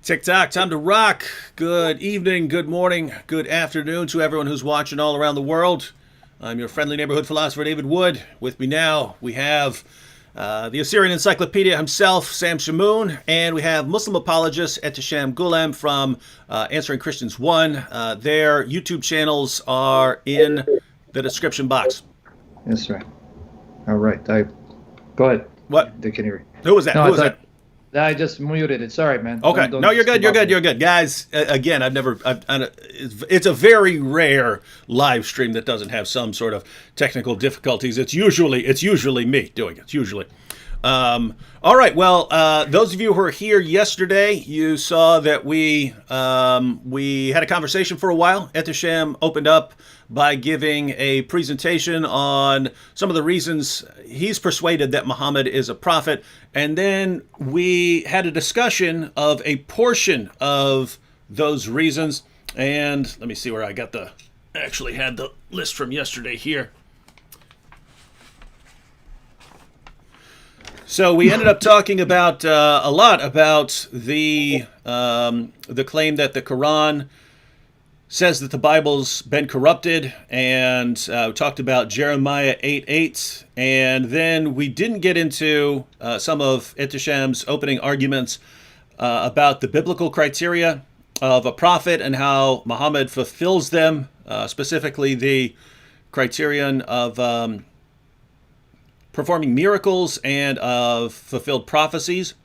TikTok, time to rock. Good evening, good morning, good afternoon to everyone who's watching all around the world. I'm your friendly neighborhood philosopher, David Wood. With me now, we have the Assyrian Encyclopedia himself, Sam Shamoun, and we have Muslim apologist Ehtisham Gulam from Answering Christians 1. Their YouTube channels are in the description box. Yes, sir. All right. Go ahead. What? They can hear you. Who was that? No, Who was that? I just muted it. Sorry, man. Okay. No, you're good. You're good. You're good. Guys, again, it's a very rare live stream that doesn't have some sort of technical difficulties. It's usually me doing it. It's usually. All right. Well, those of you who were here yesterday, you saw that we had a conversation for a while. Ehtisham opened up by giving a presentation on some of the reasons he's persuaded that Muhammad is a prophet. And then we had a discussion of a portion of those reasons. And let me see where I actually had the list from yesterday here. So we ended up talking about a lot about the claim that the Quran says that the Bible's been corrupted, and we talked about Jeremiah 8:8, and then we didn't get into some of Ehtisham's opening arguments about the biblical criteria of a prophet and how Muhammad fulfills them, specifically the criterion of performing miracles and of fulfilled prophecies.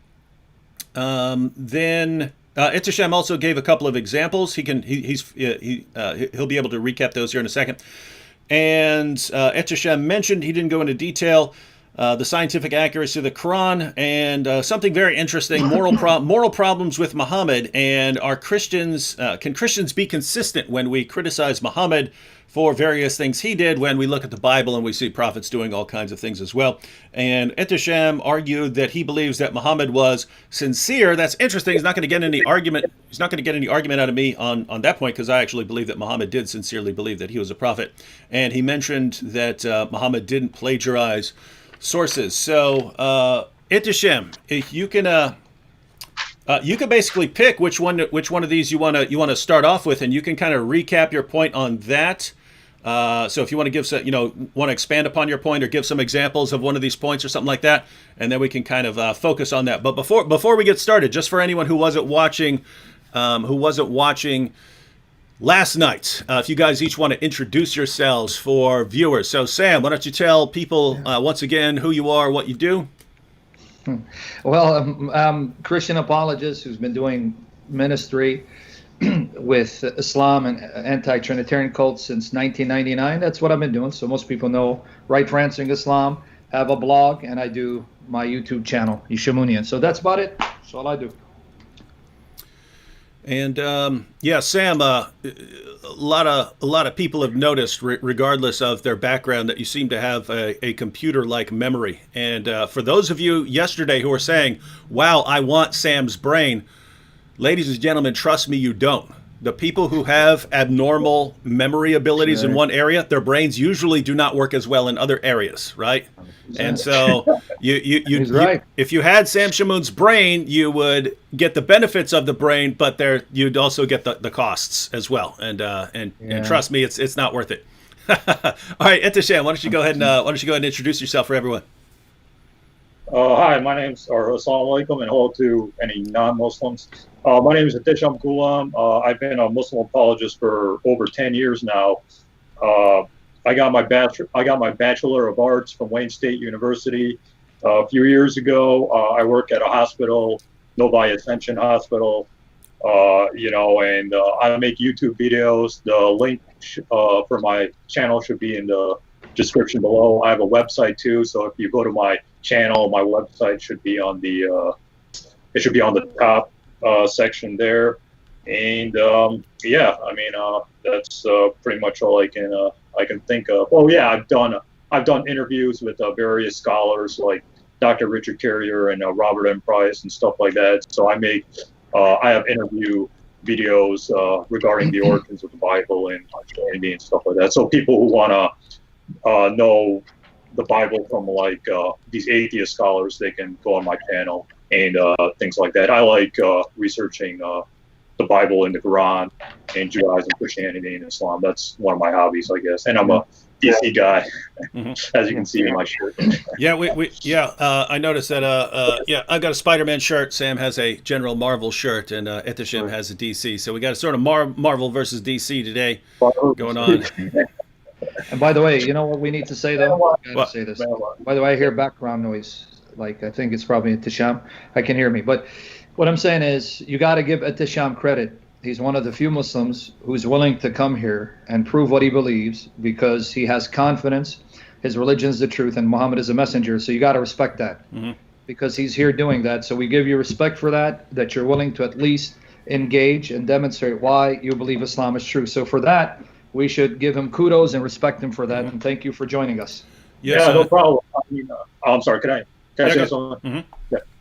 Then Ehtisham also gave a couple of examples. He'll be able to recap those here in a second. And Ehtisham mentioned, he didn't go into detail, the scientific accuracy of the Quran and something very interesting, moral problems with Muhammad. And can Christians be consistent when we criticize Muhammad for various things he did when we look at the Bible and we see prophets doing all kinds of things as well? And Ehtisham argued that he believes that Muhammad was sincere. That's interesting. He's not going to get any argument. He's not going to get any argument out of me on that point, because I actually believe that Muhammad did sincerely believe that he was a prophet. And he mentioned that Muhammad didn't plagiarize sources. So Ehtisham, if you can basically pick which one of these you want to start off with, and you can kind of recap your point on that. So if you want to want to expand upon your point or give some examples of one of these points or something like that, and then we can kind of focus on that. But before we get started, just for anyone who wasn't watching last night, if you guys each want to introduce yourselves for viewers. So Sam, why don't you tell people once again who you are, what you do? Well, I'm Christian apologist who's been doing ministry with Islam and anti-Trinitarian cults since 1999. That's what I've been doing. So most people know Right for Answering Islam, have a blog, and I do my YouTube channel, Shamounian. So that's about it. That's all I do. And Sam, a lot of people have noticed, regardless of their background, that you seem to have a computer-like memory. And for those of you yesterday who were saying, "Wow, I want Sam's brain," ladies and gentlemen, trust me, you don't. The people who have abnormal memory abilities in one area, their brains usually do not work as well in other areas, right? And so if you had Sam Shamoun's brain, you would get the benefits of the brain, but you'd also get the costs as well. And trust me, it's not worth it. All right, Ehtisham, why don't you go ahead and introduce yourself for everyone? Hi, my name's Assalamu alaikum, and hello to any non-Muslims. My name is Ehtisham Gulam. I've been a Muslim apologist for over 10 years now. I got my Bachelor of Arts from Wayne State University a few years ago. I work at a hospital, Novi Ascension Hospital, and I make YouTube videos. The link for my channel should be in the description below. I have a website too, so if you go to my channel, my website should be on the top section there. And that's pretty much all I can think of. Oh yeah, I've done interviews with various scholars like Dr. Richard Carrier and Robert M. Price and stuff like that. So I have interview videos regarding the origins of the Bible and Christianity and stuff like that. So people who want to know the Bible from like these atheist scholars, they can go on my channel and things like that. I like researching the Bible and the Quran and Judaism, Christianity, and Islam. That's one of my hobbies, I guess. And I'm a DC guy, as you can see in my shirt. I noticed that. I've got a Spider-Man shirt. Sam has a General Marvel shirt, and Etisham has a DC. So we got a sort of Marvel versus DC today going on. And by the way, you know what we need to say though? I gotta say this. By the way, I hear background noise. Like I think it's probably Etisham. I can hear me, but what I'm saying is you got to give Etisham credit. He's one of the few Muslims who's willing to come here and prove what he believes because he has confidence. His religion is the truth, and Muhammad is a messenger. So you got to respect that because he's here doing that. So we give you respect for that you're willing to at least engage and demonstrate why you believe Islam is true. So for that, we should give him kudos and respect him for that. And thank you for joining us. Yes, no problem. I mean, I'm sorry. Can I say something?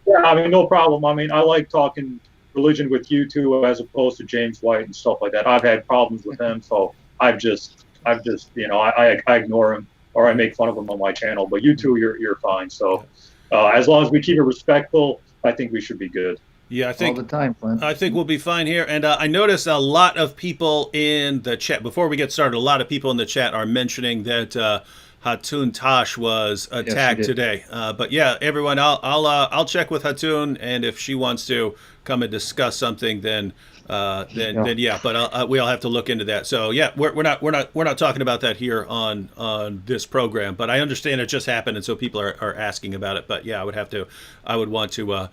Yeah, I mean, no problem. I mean, I like talking religion with you two as opposed to James White and stuff like that. I've had problems with him, so I've just I ignore him or I make fun of him on my channel. But you two, you're fine. So as long as we keep it respectful, I think we should be good. Yeah, I think all the time, Clint. I think we'll be fine here. And I noticed a lot of people in the chat before we get started. A lot of people in the chat are mentioning that Hatun Tash was attacked today. But yeah, everyone, I'll check with Hatun, and if she wants to come and discuss something, then yeah. But we'll have to look into that. So yeah, we're not talking about that here on this program. But I understand it just happened, and so people are asking about it. But yeah, I would want to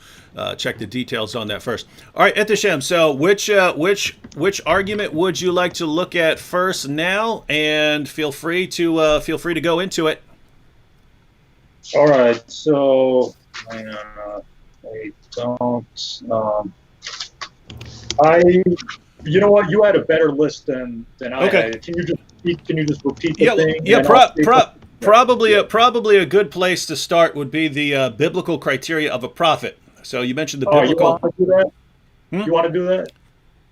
check the details on that first. All right, Etisham. So which argument would you like to look at first now? And feel free to go into it. All right. So I don't. You know what? You had a better list than I had. Can you just repeat the thing? Yeah, probably a good place to start would be the biblical criteria of a prophet. So you mentioned the biblical. You want to do that? You want to do that?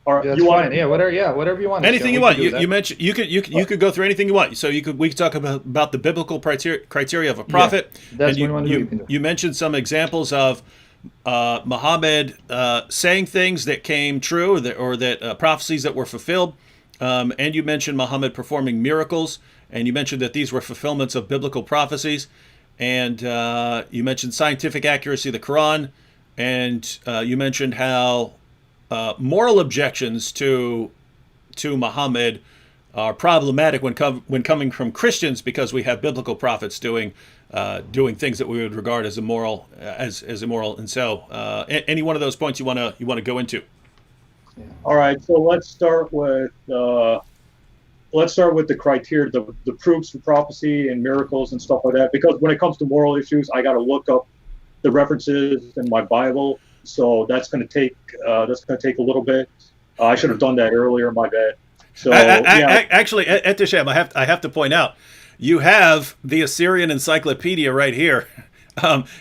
Or yeah, you want? Yeah, whatever you want. Anything you want. You mentioned you could we could through anything you want. So we could talk about the biblical criteria of a prophet. Yeah, that's what you want to do. You mentioned some examples of Muhammad saying things that came true, or that prophecies that were fulfilled, and you mentioned Muhammad performing miracles, and you mentioned that these were fulfillments of biblical prophecies, and you mentioned scientific accuracy of the Quran, and you mentioned how moral objections to Muhammad are problematic when coming from Christians because we have biblical prophets doing things that we would regard as immoral, and so any one of those points you want to go into. All right, so let's start with the criteria, the proofs for prophecy and miracles and stuff like that. Because when it comes to moral issues, I got to look up the references in my Bible, so that's going to take a little bit. I should have done that earlier. My bad. So actually, Etisham, I have to point out, you have the Assyrian Encyclopedia right here.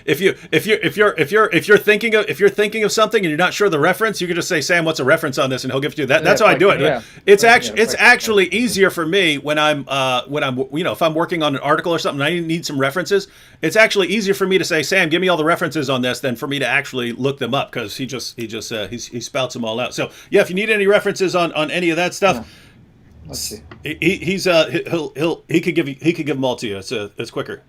If you're thinking of something and you're not sure the reference, you can just say, Sam, what's a reference on this, and he'll give you that. That's how I do it. Yeah. It's actually easier for me when I'm if I'm working on an article or something and I need some references. It's actually easier for me to say, Sam, give me all the references on this, than for me to actually look them up, because he spouts them all out. So yeah, if you need any references on any of that stuff. Yeah. Let's see. He could give them all to you. It's quicker.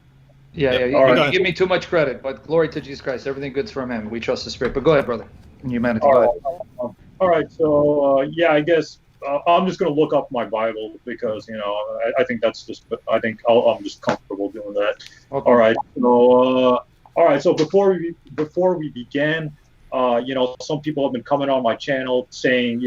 Yeah. You give me too much credit, but glory to Jesus Christ. Everything good's from Him. We trust the Spirit. But go ahead, brother. In humanity. Go ahead. All right. So I guess I'm just going to look up my Bible because I think that's just. I'm just comfortable doing that. Okay. All right. So So before we began, some people have been coming on my channel saying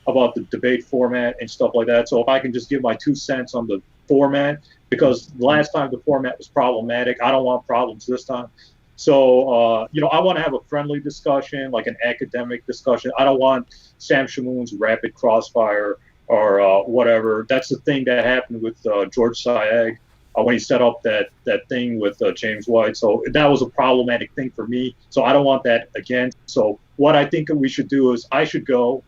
about the debate format and stuff like that. So if I can just give my 2 cents on the format, because last time the format was problematic. I don't want problems this time. So, I want to have a friendly discussion, like an academic discussion. I don't want Sam Shamoun's rapid crossfire or whatever. That's the thing that happened with George Sayegh when he set up that thing with James White. So that was a problematic thing for me. So I don't want that again. So what I think we should do is I should go,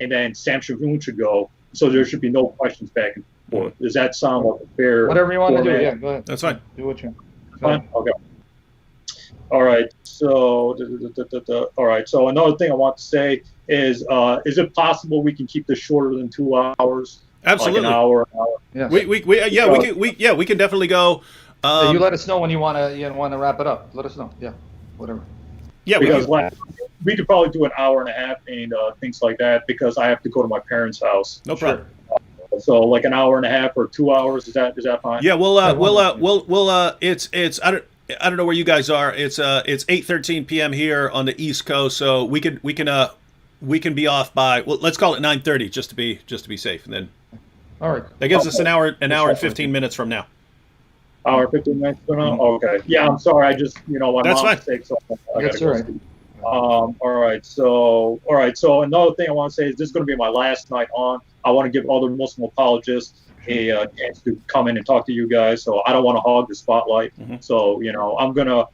and then Sam Shamoun should go. So there should be no questions back forth. Does that sound like a fair? Whatever you want to do, format? yeah, go ahead. That's fine. Do what you want. Fine? Okay. All right. So, all right. So another thing I want to say is it possible we can keep this shorter than 2 hours? Absolutely. Like an hour. Yeah. We can definitely go. You let us know when you want to wrap it up. Let us know. Yeah, whatever. Yeah, Because we could probably do an hour and a half and things like that because I have to go to my parents' house. no problem. So like an hour and a half or 2 hours, is that fine? Yeah, we'll it's I don't know where you guys are. It's 8:13 p.m. here on the East Coast, so we can be off by, well, let's call it 9:30 just to be safe, and then All right. that gives us an hour and 15 minutes from now. Hour 15 minutes from now? Mm-hmm. Okay. Yeah, I'm sorry. I just my That's mom's fine. sick, so I That's gotta go all right. sleep. All right. So another thing I want to say is this is going to be my last night on. I want to give other Muslim apologists a chance to come in and talk to you guys. So I don't want to hog the spotlight. Mm-hmm. So I'm gonna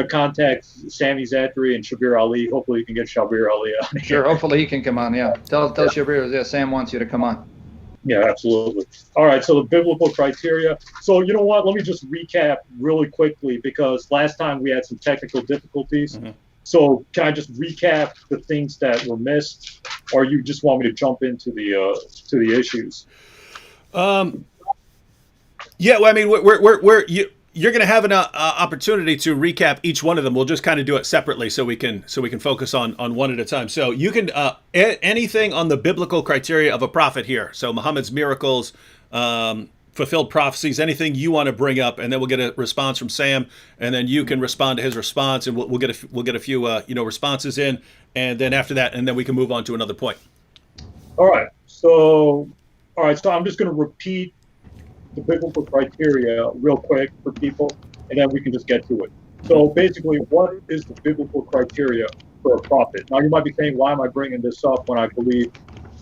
contact Sami Zaatari and Shabir Ali. Hopefully you can get Shabir Ali on here. Sure. Hopefully he can come on. Yeah. Tell Shabir. Yeah. Sam wants you to come on. Yeah, absolutely. All right, so the biblical criteria. So you know what? Let me just recap really quickly because last time we had some technical difficulties. Mm-hmm. So can I just recap the things that were missed, or you just want me to jump into the issues? Yeah, well, I mean, you're going to have an opportunity to recap each one of them. We'll just kind of do it separately so we can focus on one at a time. So you can anything on the biblical criteria of a prophet here. So Muhammad's miracles, fulfilled prophecies, anything you want to bring up, and then we'll get a response from Sam, and then you can respond to his response, and we'll get a few responses in, and then after that, and then we can move on to another point. All right. So I'm just going to repeat the biblical criteria real quick for people, and then we can just get to it. So basically, what is the biblical criteria for a prophet? Now, you might be saying, why am I bringing this up when I believe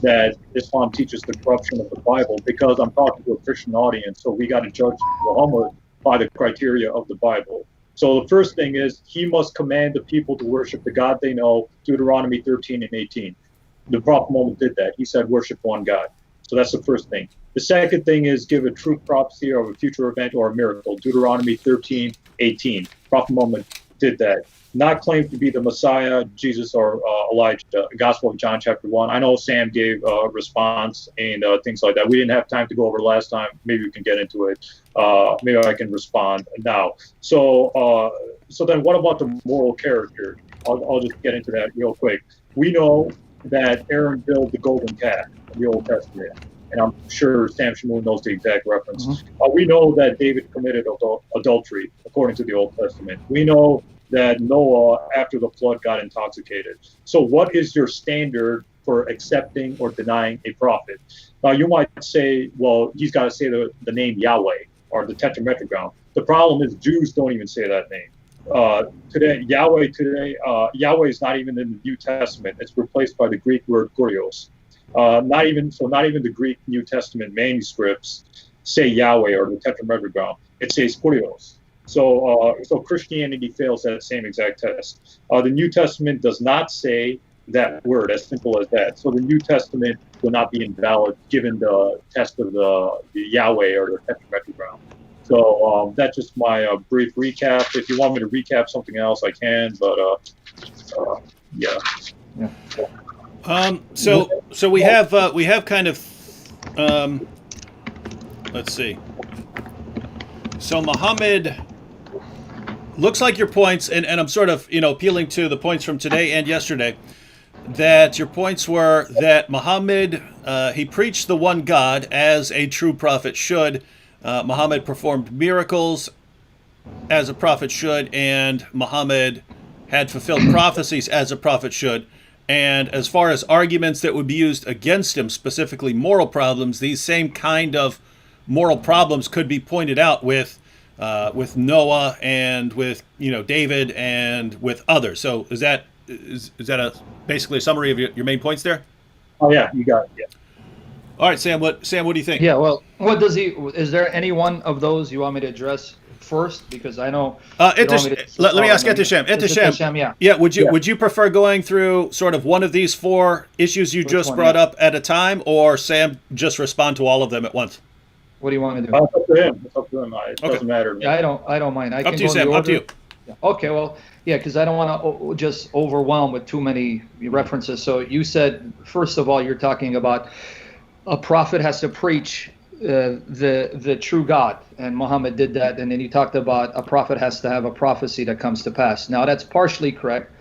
that Islam teaches the corruption of the Bible? Because I'm talking to a Christian audience, so we got to judge Muhammad by the criteria of the Bible. So the first thing is he must command the people to worship the God they know, Deuteronomy 13 and 18. The Prophet Muhammad did that. He said, worship one God. So that's the first thing. The second thing is give a true prophecy of a future event or a miracle, Deuteronomy 13, 18. Prophet Muhammad did that. Not claim to be the Messiah, Jesus, or Elijah. Gospel of John, chapter 1. I know Sam gave a response and things like that. We didn't have time to go over last time. Maybe we can get into it. Maybe I can respond now. So then what about the moral character? I'll just get into that real quick. We know that Aaron built the golden calf in the Old Testament. And I'm sure Sam Shamoon knows the exact reference. Mm-hmm. We know that David committed adultery, according to the Old Testament. We know that Noah, after the flood, got intoxicated. So what is your standard for accepting or denying a prophet? Now, you might say, well, he's got to say the name Yahweh or the Tetragrammaton. The problem is Jews don't even say that name. Yahweh is not even in the New Testament. It's replaced by the Greek word kurios. Not even the Greek New Testament manuscripts say Yahweh or the Tetragrammaton. It says kurios. So Christianity fails that same exact test. The New Testament does not say that word, as simple as that. So the New Testament will not be invalid given the test of the Yahweh or the Tetragrammaton. So that's just my brief recap. If you want me to recap something else, I can. But yeah. So we have kind of let's see. So Muhammad, looks like your points, and I'm sort of appealing to the points from today and yesterday, that your points were that Muhammad he preached the one God as a true prophet should. Muhammad performed miracles as a prophet should, and Muhammad had fulfilled prophecies as a prophet should. And as far as arguments that would be used against him, specifically moral problems, these same kind of moral problems could be pointed out with Noah and with David and with others. So is that basically a summary of your main points there? Oh yeah, you got it. Yeah. All right, Sam. What do you think? Yeah. Well, is there any one of those you want me to address first? Because I know. Let me ask Etisham. Yeah. Yeah. Would you prefer going through sort of one of these four issues you just brought up at a time, or Sam just respond to all of them at once? What do you want to do? It's up to him. It's up to him. It Okay. doesn't matter to me. Yeah, I don't mind. I Up can to you, go in the Sam. Up to order. you. Yeah. Okay, well, yeah, because I don't want to just overwhelm with too many references. So you said, first of all, you're talking about a prophet has to preach the true God, and Muhammad did that. And then you talked about a prophet has to have a prophecy that comes to pass. Now, that's partially correct,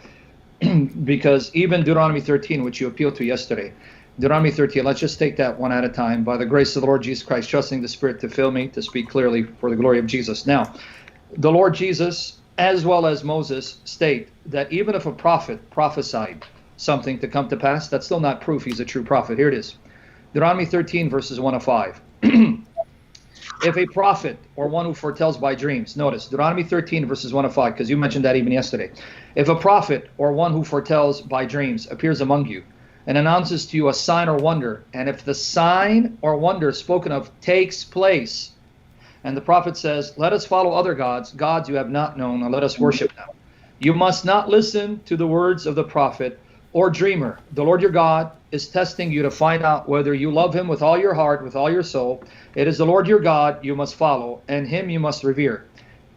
because even Deuteronomy 13, which you appealed to yesterday, Deuteronomy 13, let's just take that one at a time. By the grace of the Lord Jesus Christ, trusting the Spirit to fill me, to speak clearly for the glory of Jesus. Now, the Lord Jesus, as well as Moses, state that even if a prophet prophesied something to come to pass, that's still not proof he's a true prophet. Here it is. Deuteronomy 13, verses 1 to 5. If a prophet or one who foretells by dreams, notice Deuteronomy 13, verses 1 to 5, because you mentioned that even yesterday. If a prophet or one who foretells by dreams appears among you and announces to you a sign or wonder, and if the sign or wonder spoken of takes place, and the prophet says, let us follow other gods, gods you have not known, and let us worship them, you must not listen to the words of the prophet or dreamer. The Lord your God is testing you to find out whether you love him with all your heart, with all your soul. It is the Lord your God you must follow, and him you must revere.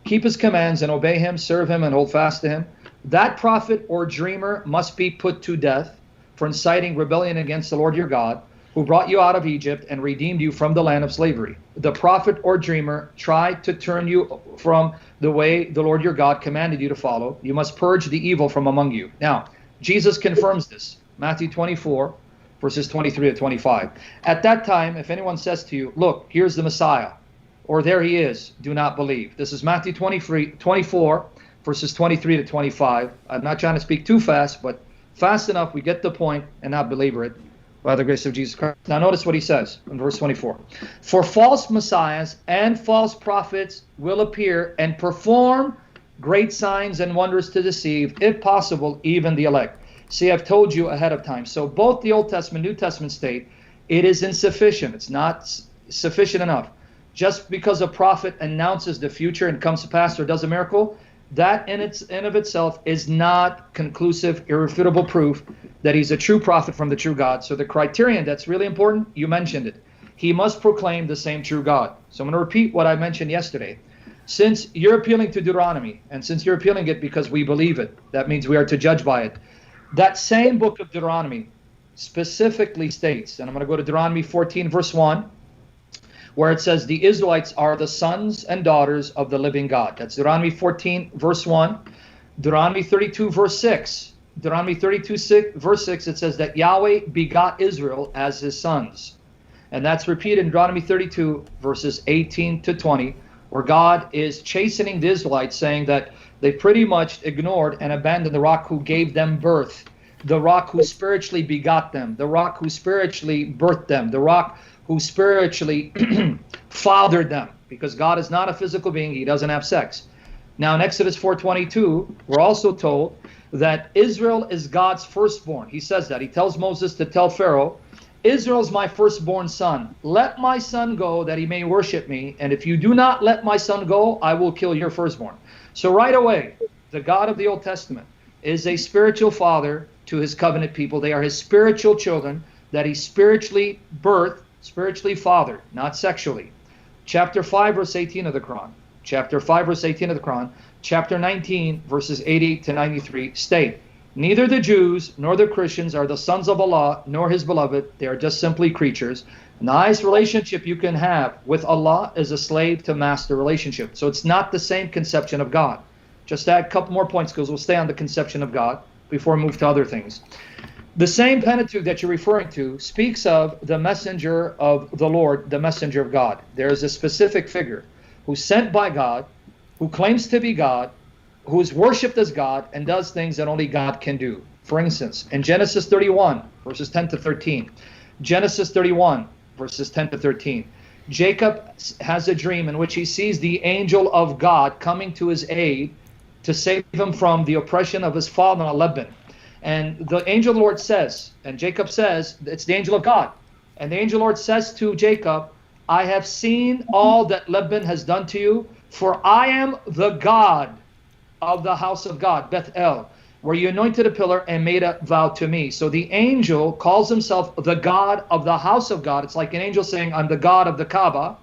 Keep his commands and obey him, serve him and hold fast to him. That prophet or dreamer must be put to death for inciting rebellion against the Lord your God, who brought you out of Egypt and redeemed you from the land of slavery. The prophet or dreamer tried to turn you from the way the Lord your God commanded you to follow. You must purge the evil from among you. Now, Jesus confirms this. Matthew 24, verses 23 to 25. At that time, if anyone says to you, look, here's the Messiah, or there he is, do not believe. This is Matthew 24, verses 23 to 25. I'm not trying to speak too fast, but fast enough we get the point and not belabor it by the grace of Jesus Christ. Now notice what he says in verse 24. For false messiahs and false prophets will appear and perform great signs and wonders to deceive, if possible, even the elect. See, I've told you ahead of time. So both the Old Testament, New Testament state, it is insufficient. It's not sufficient enough. Just because a prophet announces the future and comes to pass or does a miracle, that in of itself is not conclusive, irrefutable proof that he's a true prophet from the true God. So the criterion that's really important, you mentioned it. He must proclaim the same true God. So I'm going to repeat what I mentioned yesterday. Since you're appealing to Deuteronomy, and since you're appealing it because we believe it, that means we are to judge by it. That same book of Deuteronomy specifically states, and I'm going to go to Deuteronomy 14, verse 1, where it says the Israelites are the sons and daughters of the living God. That's Deuteronomy 14, verse 1. Deuteronomy 32, verse 6. Deuteronomy 32, verse 6, it says that Yahweh begot Israel as his sons. And that's repeated in Deuteronomy 32, verses 18 to 20, where God is chastening the Israelites, saying that they pretty much ignored and abandoned the rock who gave them birth, the rock who spiritually begot them, the rock who spiritually birthed them, the rock who spiritually fathered them, because God is not a physical being. He doesn't have sex. Now in Exodus 4:22, we're also told that Israel is God's firstborn. He says that. He tells Moses to tell Pharaoh, Israel's my firstborn son. Let my son go that he may worship me. And if you do not let my son go, I will kill your firstborn. So right away, the God of the Old Testament is a spiritual father to his covenant people. They are his spiritual children that he spiritually birthed, spiritually fathered, not sexually. Chapter 5, verse 18 of the Quran. Chapter 5, verse 18 of the Quran. Chapter 19, verses 88 to 93 state, neither the Jews nor the Christians are the sons of Allah nor his beloved. They are just simply creatures. And the highest relationship you can have with Allah is a slave to master relationship. So it's not the same conception of God. Just add a couple more points because we'll stay on the conception of God before we move to other things. The same Pentateuch that you're referring to speaks of the messenger of the Lord, the messenger of God. There is a specific figure who's sent by God, who claims to be God, who is worshipped as God, and does things that only God can do. For instance, in Genesis 31, verses 10 to 13, Genesis 31, verses 10 to 13, Jacob has a dream in which he sees the angel of God coming to his aid to save him from the oppression of his father Laban. And the angel of the Lord says, and Jacob says, it's the angel of God. And the angel of the Lord says to Jacob, I have seen all that Laban has done to you, for I am the God of the house of God, Bethel, where you anointed a pillar and made a vow to me. So the angel calls himself the God of the house of God. It's like an angel saying, I'm the God of the Kaaba,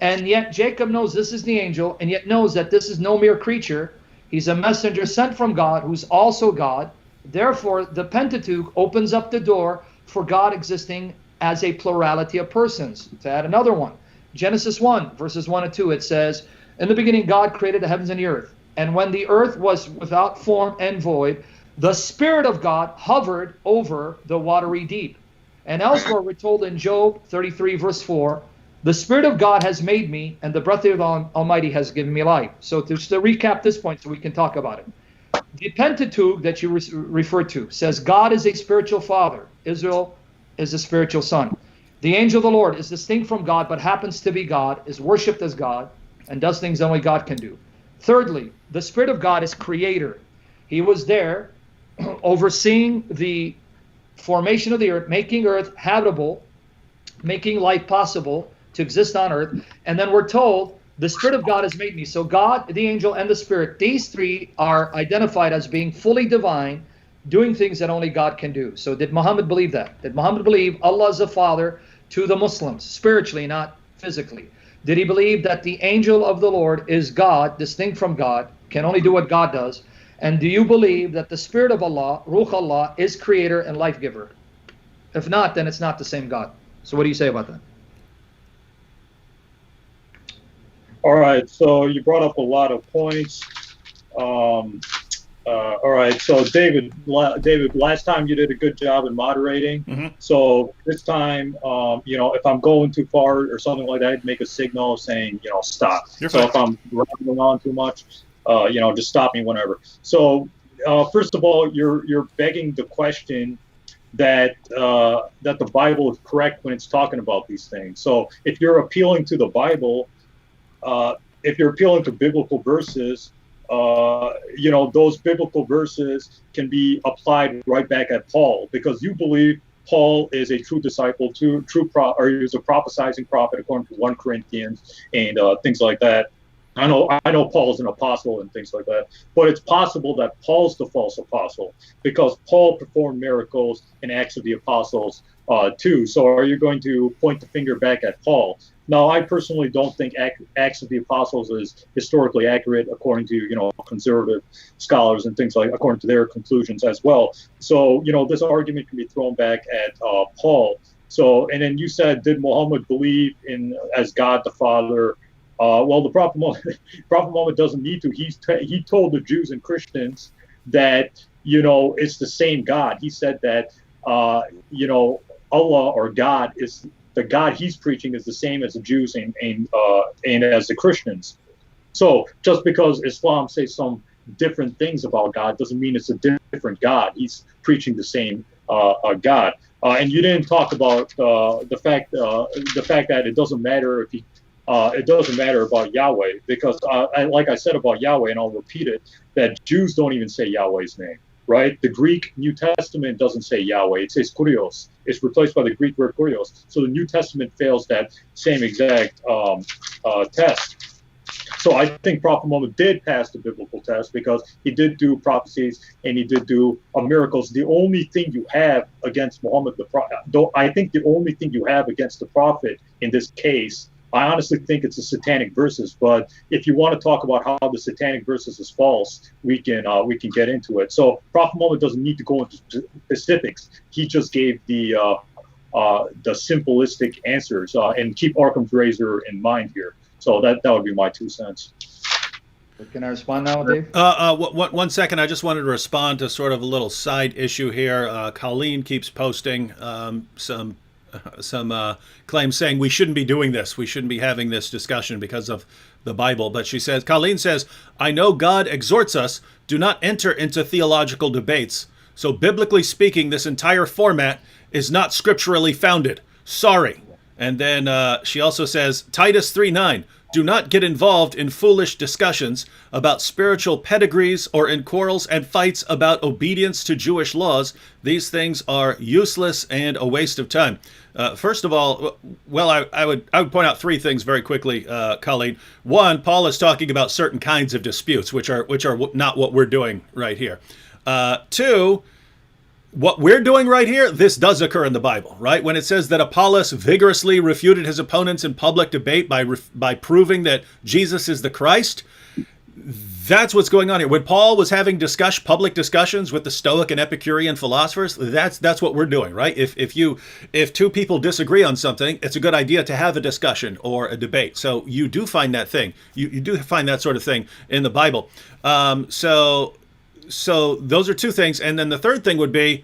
And yet Jacob knows this is the angel, and yet knows that this is no mere creature. He's a messenger sent from God, who's also God. Therefore, the Pentateuch opens up the door for God existing as a plurality of persons. To add another one, Genesis 1, verses 1 and 2, it says, in the beginning God created the heavens and the earth. And when the earth was without form and void, the Spirit of God hovered over the watery deep. And elsewhere we're told in Job 33, verse 4, the Spirit of God has made me, and the breath of the Almighty has given me life. So to recap this point so we can talk about it. The Pentateuch that you refer to says God is a spiritual father. Israel is a spiritual son. The angel of the Lord is distinct from God, but happens to be God, is worshipped as God, and does things only God can do. Thirdly, the Spirit of God is creator. He was there overseeing the formation of the earth, making earth habitable, making life possible to exist on earth. And then we're told the Spirit of God has made me. So God, the angel, and the Spirit, these three are identified as being fully divine, doing things that only God can do. So did Muhammad believe that? Did Muhammad believe Allah is a father to the Muslims, spiritually, not physically? Did he believe that the angel of the Lord is God, distinct from God, can only do what God does? And do you believe that the Spirit of Allah, Ruh Allah, is creator and life giver? If not, then it's not the same God. So what do you say about that? All right, so you brought up a lot of points. All right, so David, last time you did a good job in moderating. Mm-hmm. So this time, if I'm going too far or something like that, make a signal saying, stop. You're so fine. If I'm rambling on too much, just stop me whenever. So first of all, you're begging the question that the Bible is correct when it's talking about these things. So if you're appealing to the Bible, if you're appealing to biblical verses, those biblical verses can be applied right back at Paul, because you believe Paul is a true disciple, or he was a prophesizing prophet according to 1 Corinthians and things like that. I know Paul's an apostle and things like that, but it's possible that Paul's the false apostle because Paul performed miracles in Acts of the Apostles too. So are you going to point the finger back at Paul? No, I personally don't think Acts of the Apostles is historically accurate according to, conservative scholars and things according to their conclusions as well. So, this argument can be thrown back at Paul. So, and then you said, did Muhammad believe as God the Father? Well, the Prophet Muhammad doesn't need to. He told the Jews and Christians that, it's the same God. He said that, Allah or God is the God he's preaching is the same as the Jews and as the Christians. So just because Islam says some different things about God doesn't mean it's a different God. He's preaching the same God. And you didn't talk about the fact that it doesn't matter if it doesn't matter about Yahweh, because like I said about Yahweh, and I'll repeat it, that Jews don't even say Yahweh's name. Right? The Greek New Testament doesn't say Yahweh. It says Kurios. It's replaced by the Greek word Kurios. So the New Testament fails that same exact test. So I think Prophet Muhammad did pass the biblical test because he did do prophecies and he did do miracles. The only thing you have against Muhammad, I think the only thing you have against the prophet in this case, I honestly think it's the satanic verses, but if you want to talk about how the satanic verses is false, we can get into it. So Prophet Muhammad doesn't need to go into specifics. He just gave the simplistic answers, and keep Occam's razor in mind here. So that would be my 2 cents. Can I respond now, Dave? 1 second. I just wanted to respond to sort of a little side issue here. Colleen keeps posting some claims saying we shouldn't be doing this. We shouldn't be having this discussion because of the Bible. But Colleen says, I know God exhorts us, do not enter into theological debates. So biblically speaking, this entire format is not scripturally founded. Sorry. And then she also says, Titus 3:9, do not get involved in foolish discussions about spiritual pedigrees or in quarrels and fights about obedience to Jewish laws. These things are useless and a waste of time. First of all, well, I would point out 3 things very quickly, Colleen. 1, Paul is talking about certain kinds of disputes, which are not what we're doing right here. 2, what we're doing right here, this does occur in the Bible, right? When it says that Apollos vigorously refuted his opponents in public debate by proving that Jesus is the Christ, that's what's going on here. When Paul was having public discussions with the Stoic and Epicurean philosophers, that's what we're doing, right? If two people disagree on something, it's a good idea to have a discussion or a debate. So you do find that thing. You do find that sort of thing in the Bible. So those are two things. And then the third thing would be,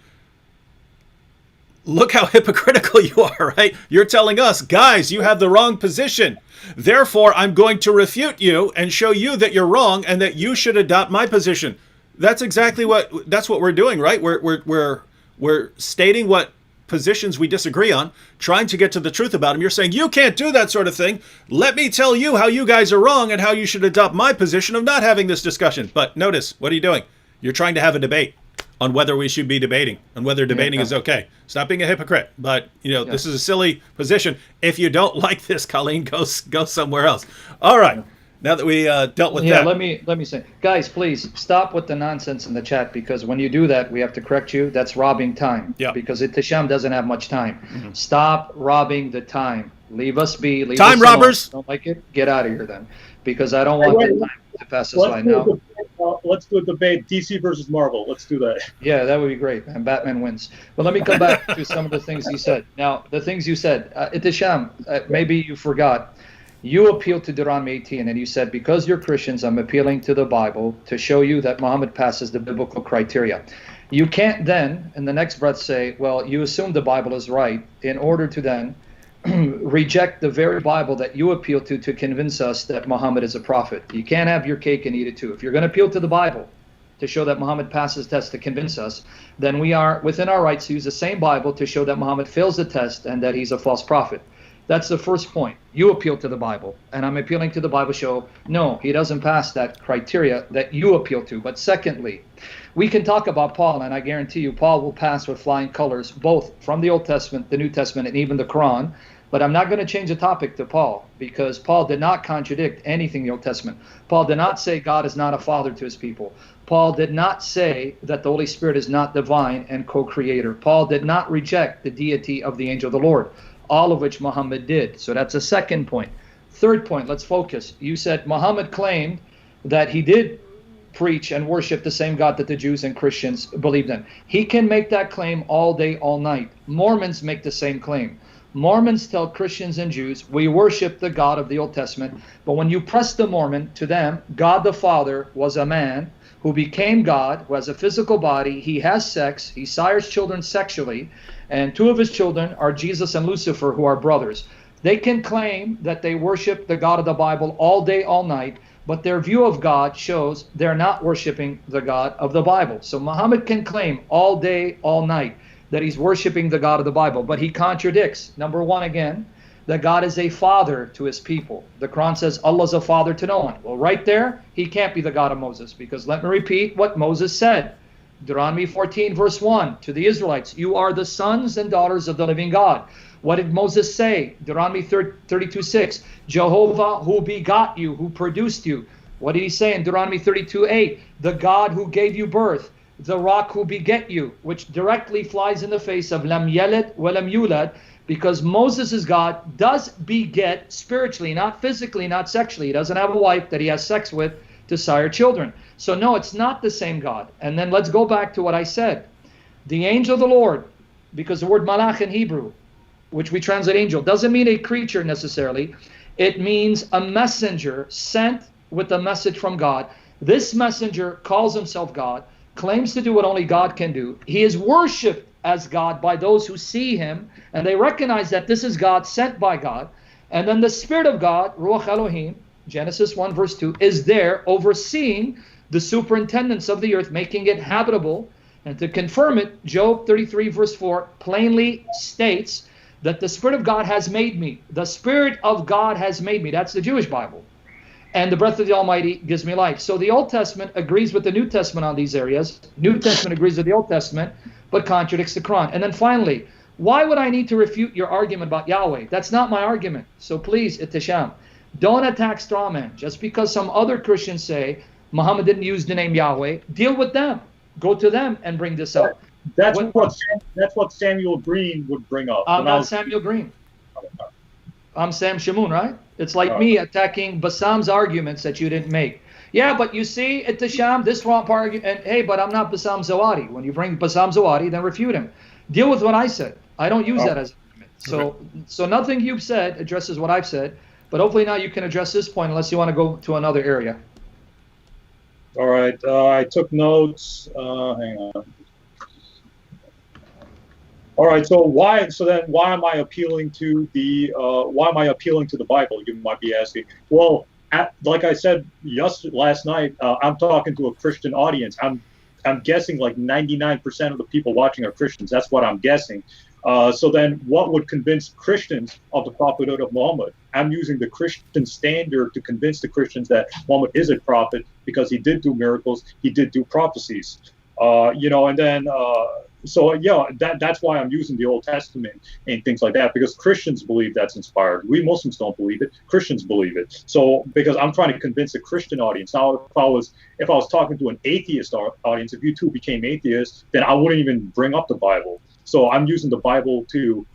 look how hypocritical you are, right? You're telling us, guys, you have the wrong position. Therefore, I'm going to refute you and show you that you're wrong and that you should adopt my position. That's exactly what we're doing, right? We're stating what positions we disagree on, trying to get to the truth about them. You're saying, you can't do that sort of thing. Let me tell you how you guys are wrong and how you should adopt my position of not having this discussion. But notice, what are you doing? You're trying to have a debate on whether we should be debating and whether debating is okay. Stop being a hypocrite. But, this is a silly position. If you don't like this, Colleen, go somewhere else. All right. Now that we dealt with that. Let me say, guys, please stop with the nonsense in the chat, because when you do that, we have to correct you. That's robbing time. Yeah. Because Tisham doesn't have much time. Mm-hmm. Stop robbing the time. Leave us be. Leave time us robbers. Don't like it? Get out of here then. Because I don't want the time to pass us by now. Let's do a debate, DC versus Marvel. Let's do that. Yeah, that would be great, and Batman wins. But let me come back to some of the things you said. Now, the things you said, Itisham, maybe you forgot. You appealed to Deuteronomy 18, and you said, because you're Christians, I'm appealing to the Bible to show you that Muhammad passes the biblical criteria. You can't then, in the next breath, say, well, you assume the Bible is right, in order to then reject the very Bible that you appeal to convince us that Muhammad is a prophet. You can't have your cake and eat it too. If you're going to appeal to the Bible to show that Muhammad passes the test to convince us, then we are within our rights to use the same Bible to show that Muhammad fails the test and that he's a false prophet. That's the first point. You appeal to the Bible, and I'm appealing to the Bible show, no, he doesn't pass that criteria that you appeal to. But secondly, we can talk about Paul, and I guarantee you Paul will pass with flying colors, both from the Old Testament, the New Testament, and even the Quran. But I'm not going to change the topic to Paul, because Paul did not contradict anything in the Old Testament. Paul did not say God is not a father to his people. Paul did not say that the Holy Spirit is not divine and co-creator. Paul did not reject the deity of the angel of the Lord, all of which Muhammad did. So that's a second point. Third point, let's focus. You said Muhammad claimed that he did preach and worship the same God that the Jews and Christians believed in. He can make that claim all day, all night. Mormons make the same claim. Mormons tell Christians and Jews, we worship the God of the Old Testament. But when you press the Mormon, to them, God the Father was a man who became God, who has a physical body. He has sex. He sires children sexually. And two of his children are Jesus and Lucifer, who are brothers. They can claim that they worship the God of the Bible all day, all night, but their view of God shows they're not worshiping the God of the Bible. So Muhammad can claim all day, all night that he's worshiping the God of the Bible, but he contradicts, number one again, that God is a father to his people. The Quran says Allah's a father to no one. Well, right there, he can't be the God of Moses, because let me repeat what Moses said. Deuteronomy 14, verse 1, to the Israelites, you are the sons and daughters of the living God. What did Moses say? Deuteronomy 32, 6, Jehovah who begot you, who produced you. What did he say in Deuteronomy 32, 8? The God who gave you birth, the rock who beget you, which directly flies in the face of lam yalid wa lam yulad, because Moses' God does beget spiritually, not physically, not sexually. He doesn't have a wife that he has sex with to sire children. So no, it's not the same God. And then let's go back to what I said. The angel of the Lord, because the word malach in Hebrew, which we translate angel, doesn't mean a creature necessarily. It means a messenger sent with a message from God. This messenger calls himself God, claims to do what only God can do. He is worshipped as God by those who see him, and they recognize that this is God, sent by God. And then the Spirit of God, Ruach Elohim, Genesis 1 verse 2, is there overseeing the superintendence of the earth, making it habitable. And to confirm it, Job 33 verse 4 plainly states that the Spirit of God has made me. The Spirit of God has made me. That's the Jewish Bible. And the breath of the Almighty gives me life. So the Old Testament agrees with the New Testament on these areas. New Testament agrees with the Old Testament, but contradicts the Quran. And then finally, why would I need to refute your argument about Yahweh? That's not my argument. So please, Itisham, don't attack straw man. Just because some other Christians say Muhammad didn't use the name Yahweh, deal with them. Go to them and bring this up. That's what Samuel Green would bring up. I'm not Samuel Green. I'm Sam Shamoun, right? It's like me attacking Bassam's arguments that you didn't make. Yeah, but you see, at the Sham, this wrong part, and hey, but I'm not Bassam Zawadi. When you bring Bassam Zawadi, then refute him. Deal with what I said. I don't use that as an argument. So nothing you've said addresses what I've said, but hopefully now you can address this point unless you want to go to another area. All right, I took notes. Hang on. All right, so why am I appealing to the Bible? You might be asking. Well, like I said last night, I'm talking to a Christian audience. I'm guessing like 99% of the people watching are Christians. That's what I'm guessing. So then what would convince Christians of the prophethood of Muhammad? I'm using the Christian standard to convince the Christians that Muhammad is a prophet because he did do miracles, he did do prophecies. And then that's why I'm using the Old Testament and things like that, because Christians believe that's inspired. We Muslims don't believe it. Christians believe it. So because I'm trying to convince a Christian audience. Now, if I was talking to an atheist audience, if you two became atheists, then I wouldn't even bring up the Bible. So I'm using the Bible to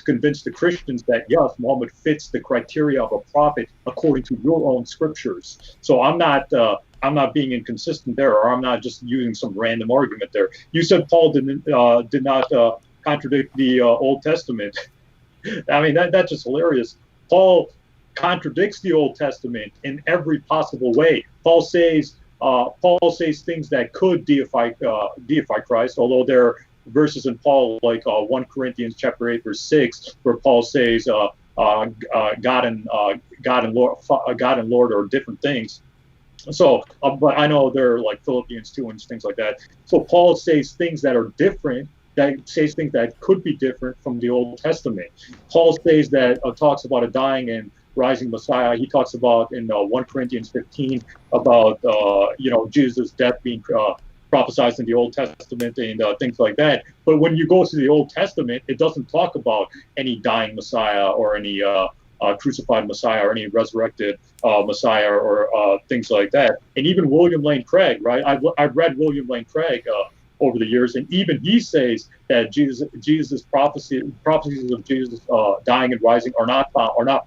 convince the Christians that yes, Muhammad fits the criteria of a prophet according to your own scriptures. So I'm not being inconsistent there, or I'm not just using some random argument there. You said Paul did not contradict the Old Testament. I mean, that's just hilarious. Paul contradicts the Old Testament in every possible way. Paul says things that could deify Christ, although there are verses in Paul like 1 Corinthians chapter 8 verse 6 where Paul says God and Lord are different things. So, but I know there are like Philippians 2 and things like that. So Paul says things that are different, that says things that could be different from the Old Testament. Paul says that talks about a dying and rising Messiah. He talks about in 1 Corinthians 15 about Jesus' death being prophesied in the Old Testament and things like that. But when you go to the Old Testament, it doesn't talk about any dying Messiah or any crucified Messiah or any resurrected Messiah or things like that. And even William Lane Craig, right? I've read William Lane Craig over the years, and even he says that Jesus' prophecies of Jesus dying and rising are not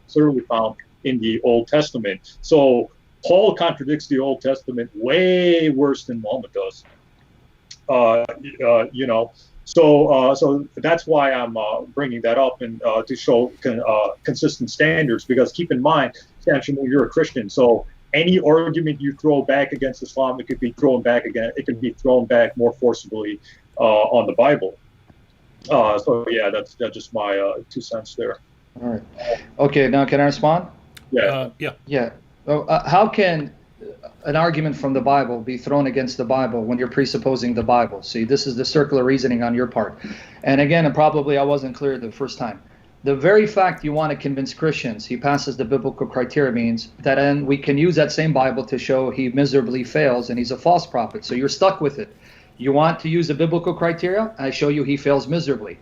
clearly found in the Old Testament. So Paul contradicts the Old Testament way worse than Muhammad does. So that's why I'm bringing that up and to show consistent standards. Because keep in mind, Sam Shamoun, you're a Christian, so any argument you throw back against Islam, it could be thrown back again. It can be thrown back more forcibly on the Bible. So yeah, that's just my 2 cents there. All right. Okay. Now, can I respond? Yeah. Yeah. How can an argument from the Bible be thrown against the Bible when you're presupposing the Bible? See, this is the circular reasoning on your part. And again, and probably I wasn't clear the first time. The very fact you want to convince Christians he passes the biblical criteria means that then we can use that same Bible to show he miserably fails and he's a false prophet. So you're stuck with it. You want to use the biblical criteria? I show you he fails miserably.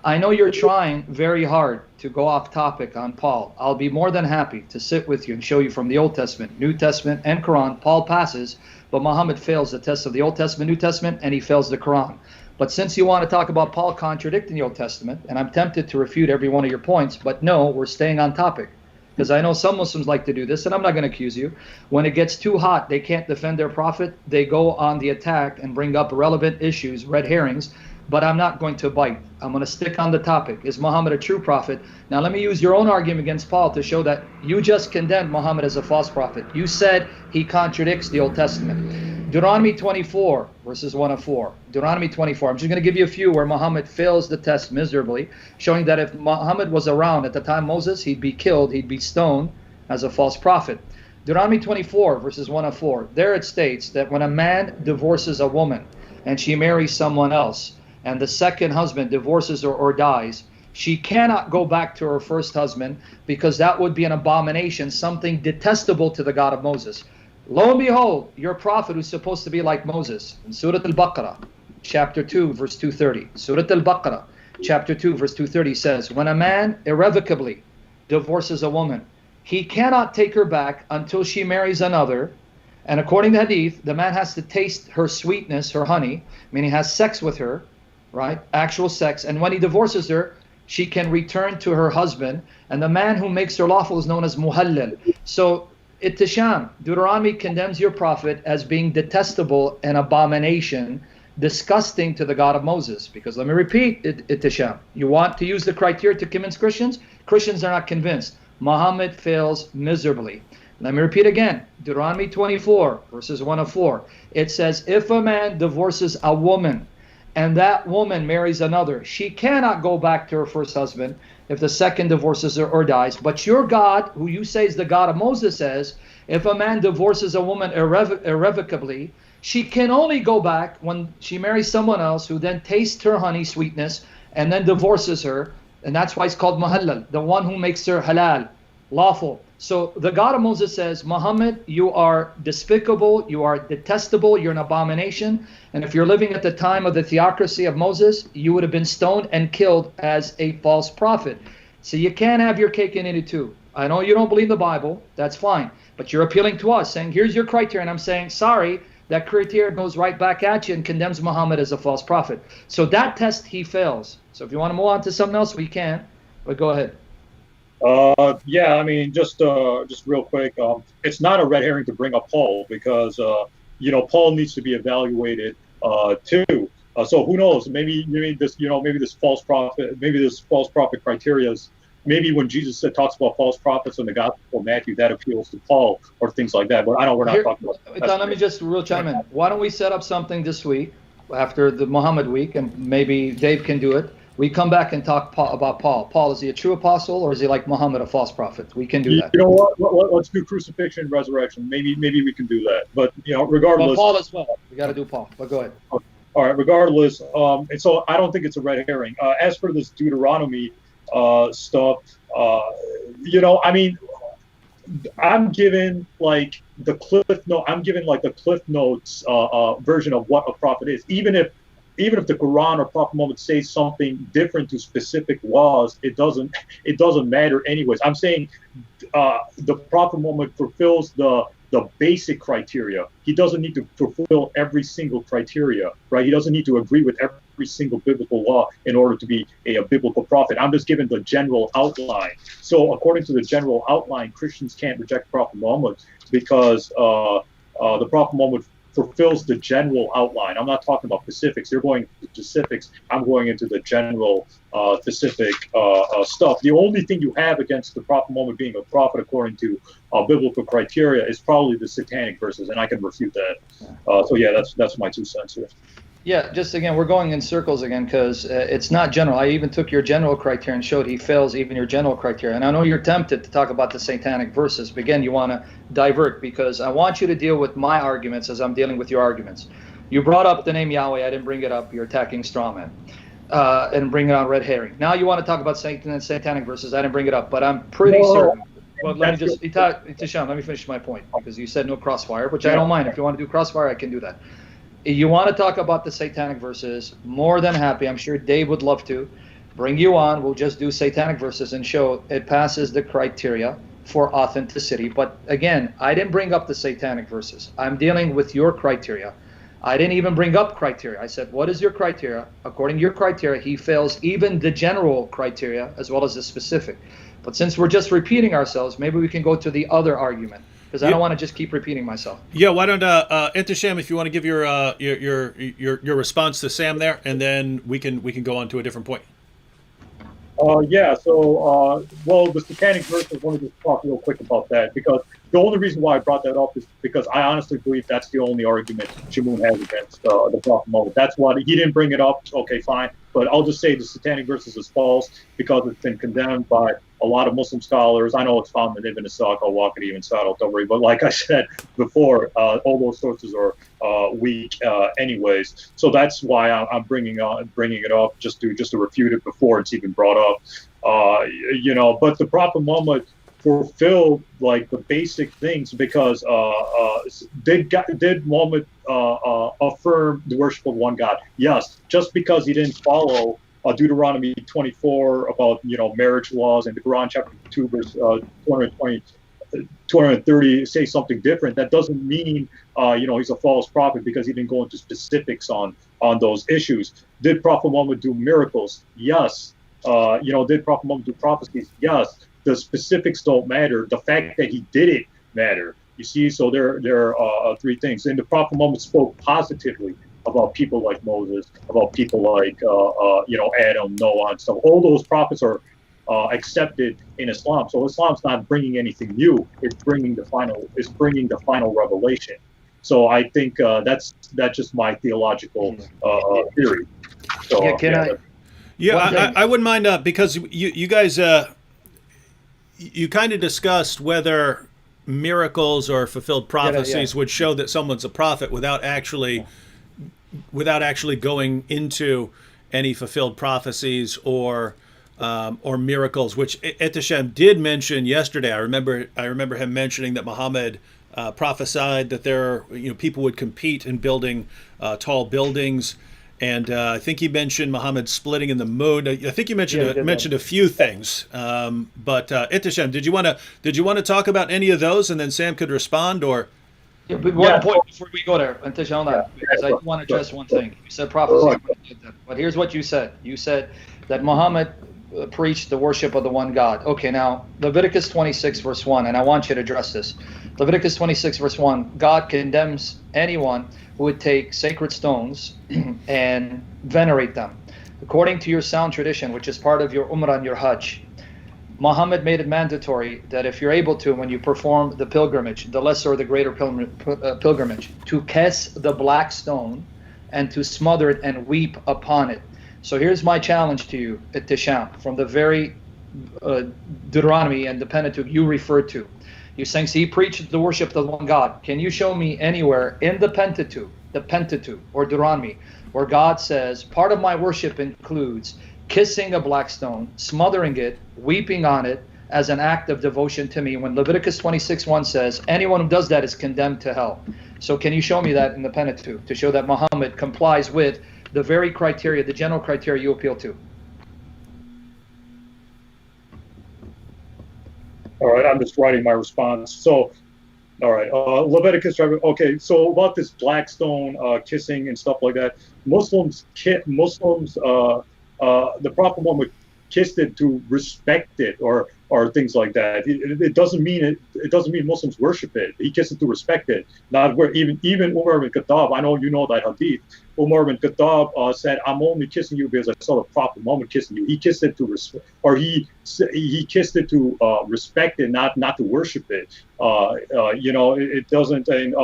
I know you're trying very hard to go off topic on Paul. I'll be more than happy to sit with you and show you from the Old Testament, New Testament, and Quran. Paul passes, but Muhammad fails the test of the Old Testament, New Testament, and he fails the Quran. But since you want to talk about Paul contradicting the Old Testament, and I'm tempted to refute every one of your points, but no, we're staying on topic. Because I know some Muslims like to do this, and I'm not going to accuse you. When it gets too hot, they can't defend their prophet. They go on the attack and bring up irrelevant issues, red herrings. But I'm not going to bite. I'm going to stick on the topic. Is Muhammad a true prophet? Now let me use your own argument against Paul to show that you just condemned Muhammad as a false prophet. You said he contradicts the Old Testament. Deuteronomy 24, verses 1 of 4. Deuteronomy 24. I'm just going to give you a few where Muhammad fails the test miserably, showing that if Muhammad was around at the time of Moses, he'd be killed, he'd be stoned as a false prophet. Deuteronomy 24, verses 1 of 4. There it states that when a man divorces a woman and she marries someone else, and the second husband divorces her or dies, she cannot go back to her first husband because that would be an abomination, something detestable to the God of Moses. Lo and behold, your prophet who's supposed to be like Moses, in Surah Al-Baqarah, chapter 2, verse 230. Surah Al-Baqarah, chapter 2, verse 230 says, when a man irrevocably divorces a woman, he cannot take her back until she marries another. And according to Hadith, the man has to taste her sweetness, her honey, meaning has sex with her, right? Actual sex. And when he divorces her, she can return to her husband. And the man who makes her lawful is known as muhallal. So Ittisham, Deuteronomy condemns your prophet as being detestable and abomination, disgusting to the God of Moses. Because let me repeat, Ittisham, you want to use the criteria to convince Christians? Christians are not convinced. Muhammad fails miserably. Let me repeat again, Deuteronomy 24, verses 1 of 4. It says, if a man divorces a woman and that woman marries another, she cannot go back to her first husband if the second divorces her or dies. But your God, who you say is the God of Moses, says, if a man divorces a woman irrevocably, she can only go back when she marries someone else who then tastes her honey sweetness and then divorces her. And that's why it's called muhallal, the one who makes her halal, lawful. So the God of Moses says, Muhammad, you are despicable, you are detestable, you're an abomination. And if you're living at the time of the theocracy of Moses, you would have been stoned and killed as a false prophet. So you can't have your cake and eat it too. I know you don't believe the Bible, that's fine. But you're appealing to us, saying, here's your criteria. And I'm saying, sorry, that criteria goes right back at you and condemns Muhammad as a false prophet. So that test he fails. So if you want to move on to something else, we can. But go ahead. Yeah, I mean, just real quick, it's not a red herring to bring up Paul because Paul needs to be evaluated too. So who knows? Maybe this false prophet criteria is maybe when Jesus talks about false prophets in the Gospel of Matthew, that appeals to Paul or things like that. But I know we're not talking about. Let me just real chime in. Why don't we set up something this week after the Muhammad week, and maybe Dave can do it. We come back and talk about Paul. Paul, is he a true apostle or is he like Muhammad, a false prophet? We can do that. You know what? Let's do crucifixion and resurrection. Maybe we can do that. But regardless. Well, Paul as well. We got to do Paul. But go ahead. All right. Regardless, and so I don't think it's a red herring. As for this Deuteronomy stuff, I mean, I'm given like the Cliff Note. I'm given like the Cliff Notes version of what a prophet is. Even if the Quran or Prophet Muhammad says something different to specific laws, it doesn't matter anyways. I'm saying the Prophet Muhammad fulfills the basic criteria. He doesn't need to fulfill every single criteria, right? He doesn't need to agree with every single biblical law in order to be a biblical prophet. I'm just giving the general outline. So according to the general outline, Christians can't reject Prophet Muhammad because the Prophet Muhammad fulfills the general outline. I'm not talking about specifics. You're going into specifics. I'm going into the general specific stuff. The only thing you have against the Prophet Muhammad being a prophet according to biblical criteria is probably the satanic verses, and I can refute that. So yeah, that's my 2 cents here. Yeah, just again, we're going in circles again because it's not general. I even took your general criteria and showed he fails even your general criteria. And I know you're tempted to talk about the satanic verses, but again, you want to divert because I want you to deal with my arguments as I'm dealing with your arguments. You brought up the name Yahweh. I didn't bring it up. You're attacking strawman and bringing on red herring. Now you want to talk about Satan and satanic verses. I didn't bring it up, but I'm pretty certain. Well, let me just, Tisham, let me finish my point because you said no crossfire, which I don't mind. If you want to do crossfire, I can do that. You want to talk about the satanic verses, more than happy. I'm sure Dave would love to bring you on. We'll just do satanic verses and show it passes the criteria for authenticity. But again, I didn't bring up the satanic verses. I'm dealing with your criteria. I didn't even bring up criteria. I said, what is your criteria? According to your criteria, he fails even the general criteria as well as the specific. But since we're just repeating ourselves, maybe we can go to the other argument. Because I don't want to just keep repeating myself. Yeah, why don't Intisham, if you want to give your response to Sam there, and then we can go on to a different point. Yeah. So well, the satanic verses. I want to just talk real quick about that because the only reason why I brought that up is because I honestly believe that's the only argument Shamoon has against the Prophet Muhammad. That's why he didn't bring it up. Okay, fine. But I'll just say the satanic verses is false because it's been condemned by a lot of Muslim scholars. I know it's found in Ibn Ishaq, al-Waqidi, and Sa'd al-Tabari, but like I said before, all those sources are weak anyways. So that's why I'm bringing it up just to refute it before it's even brought up. But the Prophet Muhammad fulfilled like the basic things because did Muhammad affirm the worship of one God? Yes. Just because he didn't follow Deuteronomy 24 about marriage laws and the Quran chapter 2 verse 220 230 say something different, that doesn't mean he's a false prophet because he didn't go into specifics on those issues. Did Prophet Muhammad do miracles? Yes. Did Prophet Muhammad do prophecies? Yes. The specifics don't matter. The fact that he did it matter. You see, so there are three things. And the Prophet Muhammad spoke positively about people like Moses, about people like Adam, Noah, and stuff. All those prophets are accepted in Islam. So Islam's not bringing anything new. It's bringing the final revelation. So I think that's just my theological theory. So, I wouldn't mind because you guys you kind of discussed whether miracles or fulfilled prophecies would show that someone's a prophet without actually going into any fulfilled prophecies or miracles, which Ehtisham did mention yesterday. I remember him mentioning that Muhammad prophesied that people would compete in building tall buildings, and I think he mentioned Muhammad splitting in the moon. I think you mentioned a few things, but Ehtisham, did you want to talk about any of those, and then Sam could respond, or? Yeah, but one point before we go there, Ehtisham, because I want to address one thing. You said prophecy, but here's what you said. You said that Muhammad preached the worship of the one God. Okay, now Leviticus 26 verse 1, and I want you to address this. Leviticus 26 verse 1, God condemns anyone who would take sacred stones and venerate them. According to your sound tradition, which is part of your Umrah and your Hajj, Muhammad made it mandatory that if you're able to, when you perform the pilgrimage, the lesser or the greater pilgrimage, to kiss the black stone and to smother it and weep upon it. So here's my challenge to you, Ehtisham, from the very Deuteronomy and the Pentateuch you referred to. You're saying, he preached the worship of the one God. Can you show me anywhere in the Pentateuch or Deuteronomy, where God says, part of my worship includes kissing a black stone, smothering it, weeping on it as an act of devotion to me, when Leviticus 26:1 says, anyone who does that is condemned to hell. So can you show me that in the Pentateuch to show that Muhammad complies with the very criteria, the general criteria you appeal to? All right, I'm just writing my response. So, all right, Leviticus. Okay, so about this black stone kissing and stuff like that, Muslims, the Prophet Muhammad kissed it to respect it, or things like that. It doesn't mean Muslims worship it. He kissed it to respect it. Not where even Umar bin Khattab. I know you know that hadith. Umar bin Khattab said, "I'm only kissing you because I saw the Prophet Muhammad kissing you." He kissed it to respect, or he kissed it to respect it, not to worship it. It doesn't. And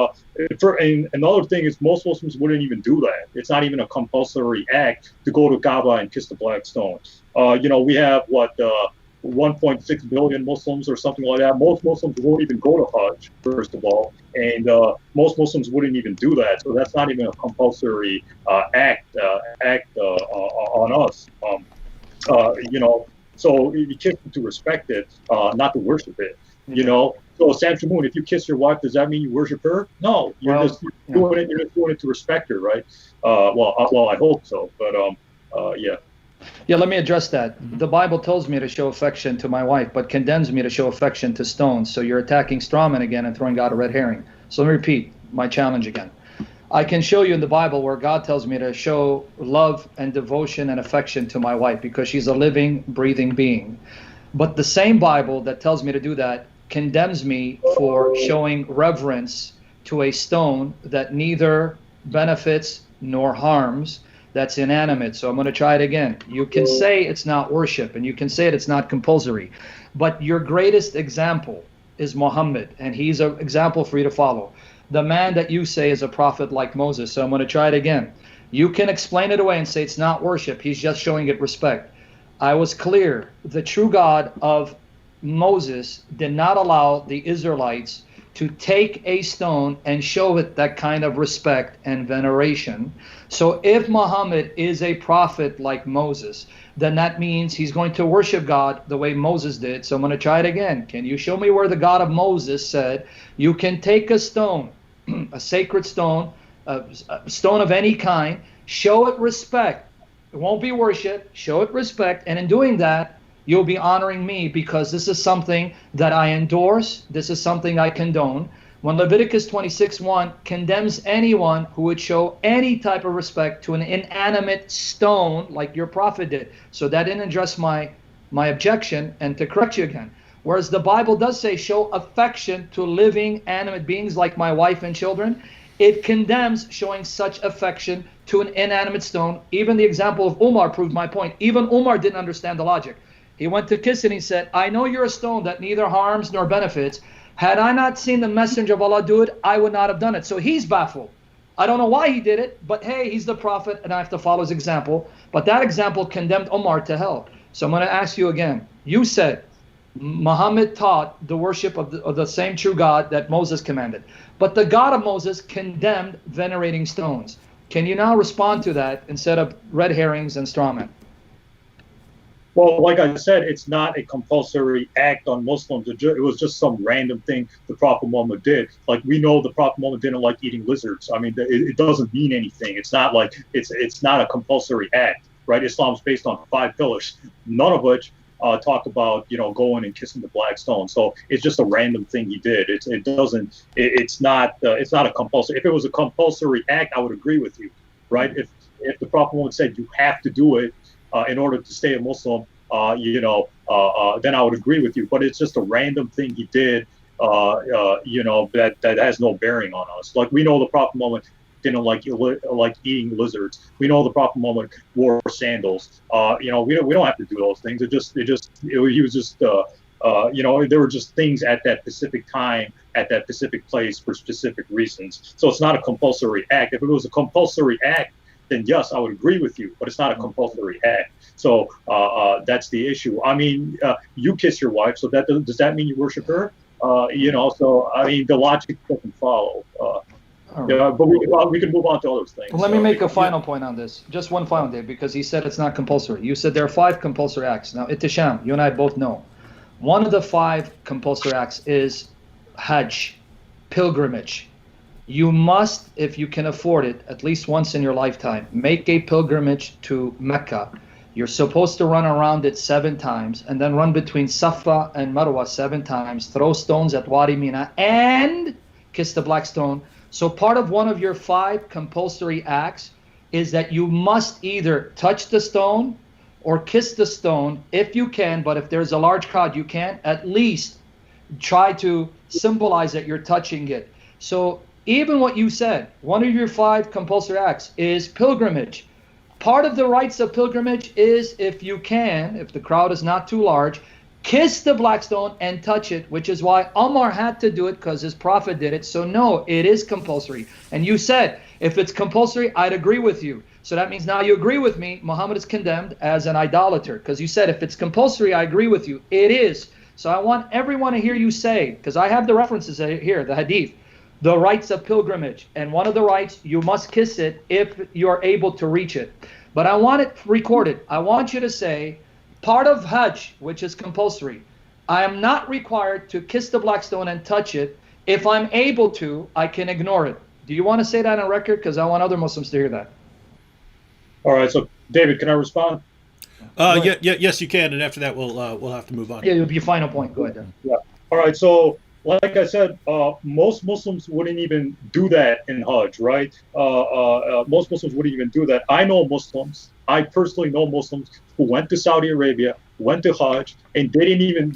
another thing is, most Muslims wouldn't even do that. It's not even a compulsory act to go to Kaaba and kiss the black stone. We have 1.6 billion Muslims or something like that. Most Muslims won't even go to Hajj, first of all, and most Muslims wouldn't even do that. So that's not even a compulsory act on us. So you kiss it to respect it, not to worship it. So Sam Shamoon, if you kiss your wife, does that mean you worship her? No, you're just doing it to respect her, right? Well, I hope so, but yeah. Yeah, let me address that. The Bible tells me to show affection to my wife, but condemns me to show affection to stones. So you're attacking strawman again and throwing out a red herring. So let me repeat my challenge again. I can show you in the Bible where God tells me to show love and devotion and affection to my wife because she's a living, breathing being. But the same Bible that tells me to do that condemns me for showing reverence to a stone that neither benefits nor harms, that's inanimate. So I'm going to try it again. You can say it's not worship, and you can say it's not compulsory, but your greatest example is Muhammad, and he's an example for you to follow. The man that you say is a prophet like Moses. So I'm going to try it again. You can explain it away and say it's not worship. He's just showing it respect. I was clear. The true God of Moses did not allow the Israelites to take a stone and show it that kind of respect and veneration. So if Muhammad is a prophet like Moses, then that means he's going to worship God the way Moses did. So I'm going to try it again. Can you show me where the God of Moses said you can take a stone, a sacred stone, a stone of any kind, show it respect? It won't be worship, show it respect, and in doing that, you'll be honoring me because this is something that I endorse. This is something I condone. When Leviticus 26:1 condemns anyone who would show any type of respect to an inanimate stone like your prophet did. So that didn't address my objection, and to correct you again. Whereas the Bible does say show affection to living animate beings like my wife and children, it condemns showing such affection to an inanimate stone. Even the example of Umar proved my point. Even Umar didn't understand the logic. He went to kiss it and he said, I know you're a stone that neither harms nor benefits. Had I not seen the messenger of Allah do it, I would not have done it. So he's baffled. I don't know why he did it, but hey, he's the prophet and I have to follow his example. But that example condemned Umar to hell. So I'm going to ask you again. You said Muhammad taught the worship of the same true God that Moses commanded. But the God of Moses condemned venerating stones. Can you now respond to that instead of red herrings and straw men? Well, like I said, it's not a compulsory act on Muslims. It was just some random thing the Prophet Muhammad did. Like, we know the Prophet Muhammad didn't like eating lizards. I mean, it doesn't mean anything. It's not like it's not a compulsory act, right? Islam's based on 5 pillars, none of which talk about going and kissing the black stone. So it's just a random thing he did. It's not a compulsory. If it was a compulsory act, I would agree with you, right? If the Prophet Muhammad said you have to do it in order to stay a Muslim, then I would agree with you. But it's just a random thing he did, that has no bearing on us. Like, we know the Prophet Muhammad didn't like eating lizards. We know the Prophet Muhammad wore sandals. We don't have to do those things. He was just there were just things at that specific time, at that specific place for specific reasons. So it's not a compulsory act. If it was a compulsory act, then yes, I would agree with you, but it's not a compulsory act. So that's the issue. I mean, you kiss your wife, so does that mean you worship her? So I mean, the logic doesn't follow. But we can move on to other things. Well, let me make a final point on this. Just one final, Dave, because he said it's not compulsory. You said there are 5 compulsory acts. Now, Ittisham, you and I both know. One of the 5 compulsory acts is Hajj, pilgrimage. You must, if you can afford it, at least once in your lifetime, make a pilgrimage to Mecca. You're supposed to run around it 7 times and then run between Safa and Marwa 7 times, throw stones at Wadi Mina, and kiss the black stone. So part of one of your 5 compulsory acts is that you must either touch the stone or kiss the stone if you can, but if there's a large crowd, you can't. At least try to symbolize that you're touching it. So even what you said, one of your 5 compulsory acts is pilgrimage. Part of the rites of pilgrimage is, if you can, if the crowd is not too large, kiss the black stone and touch it, which is why Omar had to do it because his prophet did it. So no, it is compulsory. And you said, if it's compulsory, I'd agree with you. So that means now you agree with me, Muhammad is condemned as an idolater, because you said if it's compulsory, I agree with you. It is. So I want everyone to hear you say, because I have the references here, the hadith, the rites of pilgrimage. And one of the rites, you must kiss it if you're able to reach it. But I want it recorded. I want you to say, part of Hajj, which is compulsory, I am not required to kiss the black stone and touch it. If I'm able to, I can ignore it. Do you want to say that on record? Because I want other Muslims to hear that. All right. So, David, can I respond? Yes, you can. And after that, we'll have to move on. Yeah, it'll be your final point. Go ahead, Dan. Yeah. All right. So, like I said, most Muslims wouldn't even do that in Hajj, right? Most Muslims wouldn't even do that. I know Muslims. I personally know Muslims who went to Saudi Arabia, went to Hajj, and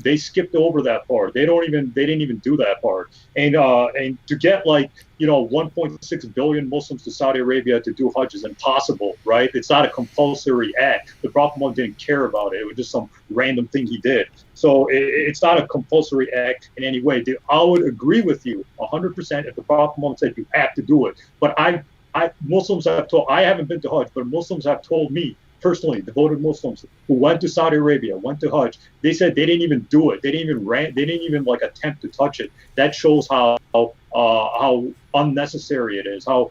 they skipped over that part. They didn't even do that part. And to get 1.6 billion Muslims to Saudi Arabia to do Hajj is impossible, right? It's not a compulsory act. The Prophet Muhammad didn't care about it. It was just some random thing he did. So it's not a compulsory act in any way. I would agree with you 100% if the Prophet Muhammad said you have to do it. But Muslims have told, I haven't been to Hajj, but Muslims have told me personally, devoted Muslims who went to Saudi Arabia, went to Hajj, they said they didn't even do it. They didn't even attempt to touch it. That shows how unnecessary it is, how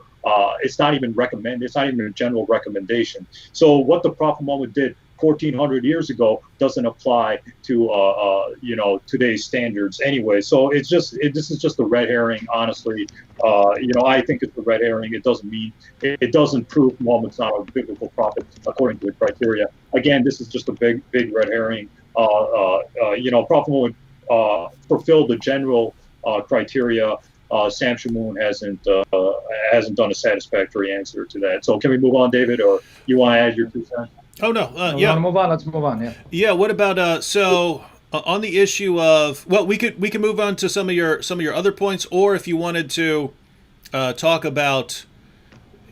it's not even recommended. It's not even a general recommendation. So what the Prophet Muhammad did 1,400 years ago doesn't apply to today's standards anyway. So this is just a red herring, honestly. I think it's a red herring. It doesn't prove Muhammad's not a biblical prophet according to the criteria. Again, this is just a big red herring. Prophet Muhammad fulfilled the general criteria. Sam Shamoon hasn't done a satisfactory answer to that. So can we move on, David, or you want to add your 2 cents? Oh no, We want to move on. Let's move on. Yeah. yeah. What about on the issue of, well, we can move on to some of your other points, or if you wanted to talk about,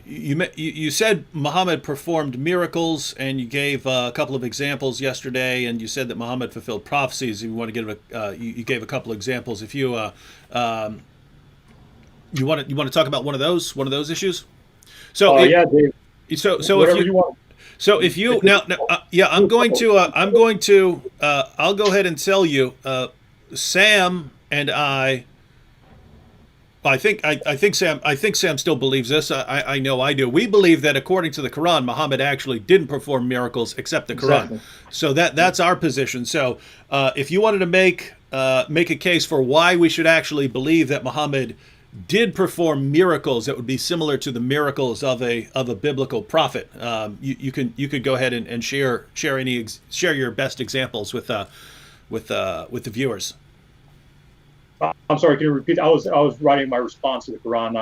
you said Muhammad performed miracles, and you gave a couple of examples yesterday, and you said that Muhammad fulfilled prophecies. If you want to give you gave a couple of examples. If you you want to talk about one of those issues. So yeah, Dave. So Whatever if you want. so if you now yeah, I'm going to I'll go ahead and tell you, Sam and I think Sam still believes this. I know I do. We believe that according to the Quran, Muhammad actually didn't perform miracles except the Quran. Exactly. So that's our position. So if you wanted to make a case for why we should actually believe that Muhammad did perform miracles that would be similar to the miracles of a biblical prophet, you could go ahead and share your best examples with the viewers. I'm sorry. Can you repeat? I was writing my response to the Quran,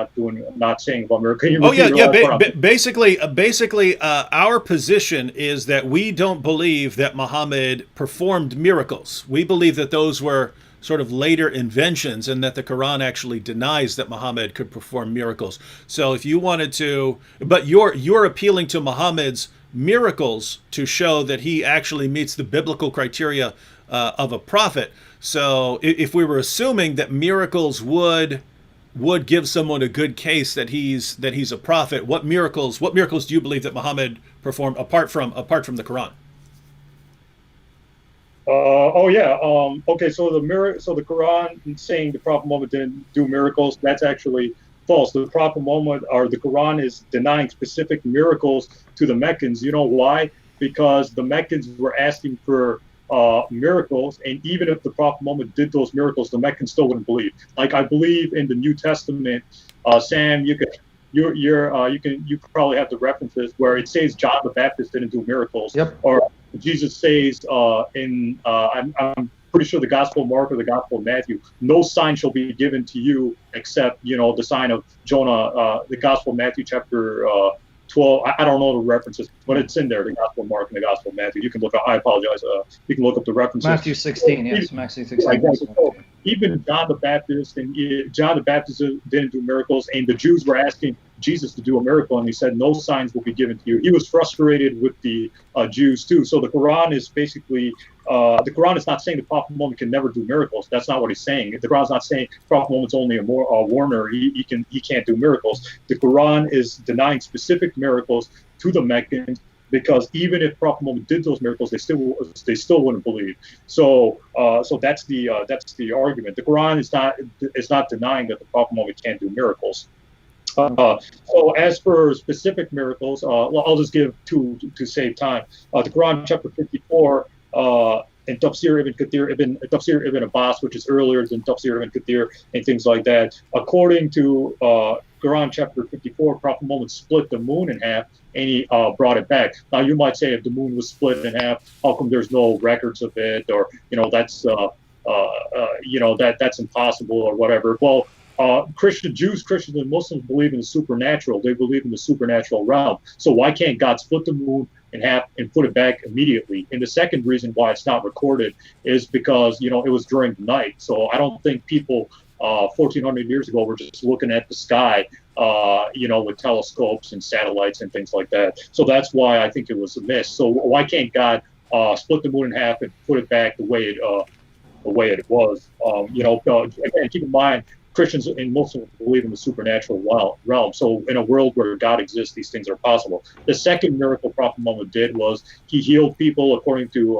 not saying about miracles. Can you repeat? Basically, our position is that we don't believe that Muhammad performed miracles. We believe that those were sort of later inventions, and that the Quran actually denies that Muhammad could perform miracles. So if you wanted to, but you're appealing to Muhammad's miracles to show that he actually meets the biblical criteria of a prophet. So if we were assuming that miracles would give someone a good case that he's a prophet, what miracles do you believe that Muhammad performed apart from the Quran? Okay. So the Quran saying the Prophet Muhammad didn't do miracles, that's actually false. The Prophet Muhammad, or the Quran, is denying specific miracles to the Meccans. You know why? Because the Meccans were asking for miracles, and even if the Prophet Muhammad did those miracles, the Meccans still wouldn't believe. Like, I believe in the New Testament, Sam, you probably have the references where it says John the Baptist didn't do miracles. Yep. Or Jesus says I'm pretty sure the Gospel of Mark or the Gospel of Matthew, no sign shall be given to you except the sign of Jonah. The Gospel of Matthew chapter 12. I don't know the references, but it's in there. The Gospel of Mark and the Gospel of Matthew. You can look up. I apologize. You can look up the references. Matthew 16. Yes, Matthew 16. Even John the Baptist didn't do miracles, and the Jews were asking Jesus to do a miracle, and he said, no signs will be given to you. He was frustrated with the Jews too. So the Quran is basically, the Quran is not saying the Prophet Muhammad can never do miracles. That's not what he's saying. The Quran is not saying Prophet Muhammad's only a warner. He can't do miracles. The Quran is denying specific miracles to the Meccans, because even if Prophet Muhammad did those miracles, they still wouldn't believe. So that's the argument. The Quran is not denying that the Prophet Muhammad can't do miracles. So as for specific miracles, I'll just give two to save time. The Quran, chapter 54, and Tafsir ibn Abbas, which is earlier than Tafsir ibn Kathir and things like that. According to Quran chapter 54, Prophet Muhammad split the moon in half, and he brought it back. Now you might say, if the moon was split in half, how come there's no records of it? Or that's that's impossible or whatever. Well, Christians and Muslims believe in the supernatural. They believe in the supernatural realm. So why can't God split the moon in half and put it back immediately? And the second reason why it's not recorded is because it was during the night. So I don't think people 1,400 years ago were just looking at the sky, with telescopes and satellites and things like that. So that's why I think it was a miss. So why can't God split the moon in half and put it back the way it was? Again, keep in mind, Christians and Muslims believe in the supernatural realm. So in a world where God exists, these things are possible. The second miracle Prophet Muhammad did was he healed people. According to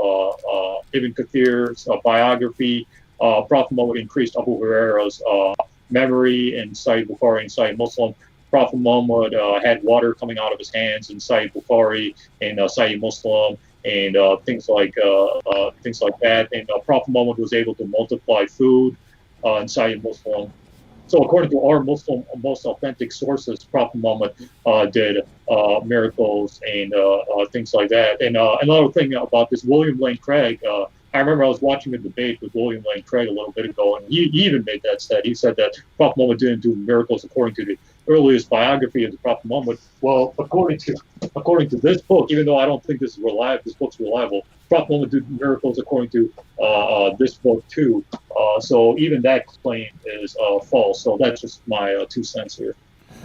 Ibn Kathir's biography, Prophet Muhammad increased Abu Huraira's memory in Sahih Bukhari and Sahih Muslim. Prophet Muhammad had water coming out of his hands in Sahih Bukhari and Sahih Muslim, and things like that. And Prophet Muhammad was able to multiply food in Sahih Muslim. So according to our Muslim most authentic sources, Prophet Muhammad did miracles and things like that. And another thing about this, William Lane Craig, I remember I was watching a debate with William Lane Craig a little bit ago, and he even made that stat. He said that Prophet Muhammad didn't do miracles according to the earliest biography of the Prophet Muhammad. Well, according to this book, even though I don't think this is reliable, this book's reliable, Prophet Muhammad did miracles according to this book too. So even that claim is false. So that's just my 2 cents here.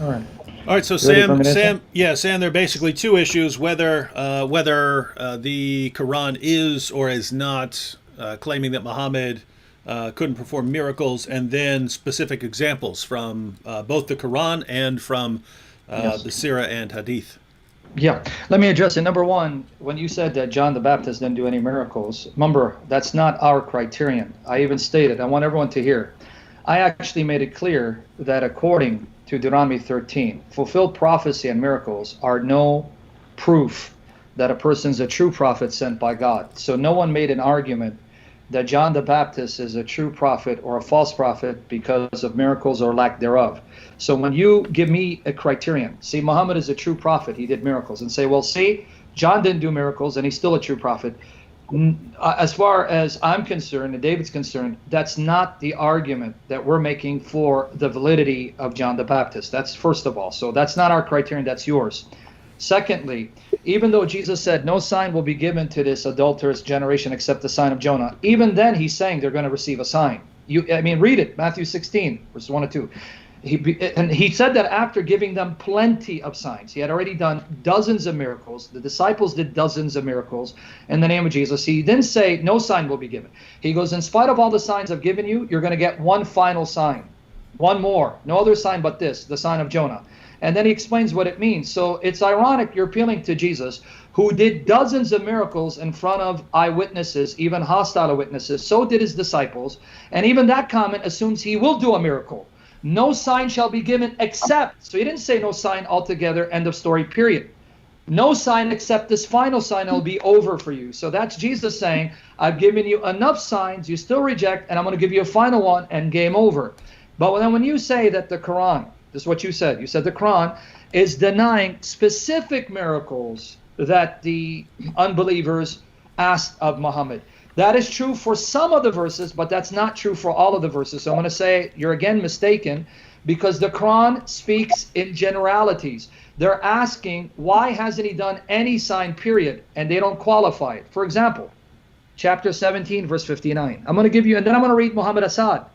All right. All right, so Sam, there are basically two issues: whether the Quran is or is not claiming that Muhammad couldn't perform miracles, and then specific examples from both the Quran and from the Sirah and Hadith. Yeah, let me address it. Number one, when you said that John the Baptist didn't do any miracles, remember, that's not our criterion. I even stated, I want everyone to hear, I actually made it clear that according to Deuteronomy 13, fulfilled prophecy and miracles are no proof that a person's a true prophet sent by God. So no one made an argument that John the Baptist is a true prophet or a false prophet because of miracles or lack thereof. So when you give me a criterion, see, Muhammad is a true prophet, he did miracles, and say, well, see, John didn't do miracles and he's still a true prophet. As far as I'm concerned and David's concerned, that's not the argument that we're making for the validity of John the Baptist. That's first of all. So that's not our criterion, that's yours. Secondly, even though Jesus said no sign will be given to this adulterous generation except the sign of Jonah, even then he's saying they're going to receive a sign. Read it, Matthew 16, verses 1 and 2. He said that after giving them plenty of signs. He had already done dozens of miracles. The disciples did dozens of miracles in the name of Jesus. He didn't say no sign will be given. He goes, in spite of all the signs I've given you, you're going to get one final sign. One more. No other sign but this, the sign of Jonah. And then he explains what it means. So it's ironic you're appealing to Jesus, who did dozens of miracles in front of eyewitnesses, even hostile witnesses. So did his disciples. And even that comment assumes he will do a miracle. No sign shall be given except, so he didn't say no sign altogether, end of story, period. No sign except this final sign, it'll be over for you. So that's Jesus saying, I've given you enough signs, you still reject, and I'm going to give you a final one, and game over. But then when you say that the Quran, this is what you said the Quran is denying specific miracles that the unbelievers asked of Muhammad. That is true for some of the verses, but that's not true for all of the verses. So I'm going to say you're again mistaken, because the Quran speaks in generalities. They're asking, why hasn't he done any sign, period? And they don't qualify it. For example, chapter 17, verse 59. I'm going to give you, and then I'm going to read Muhammad Assad.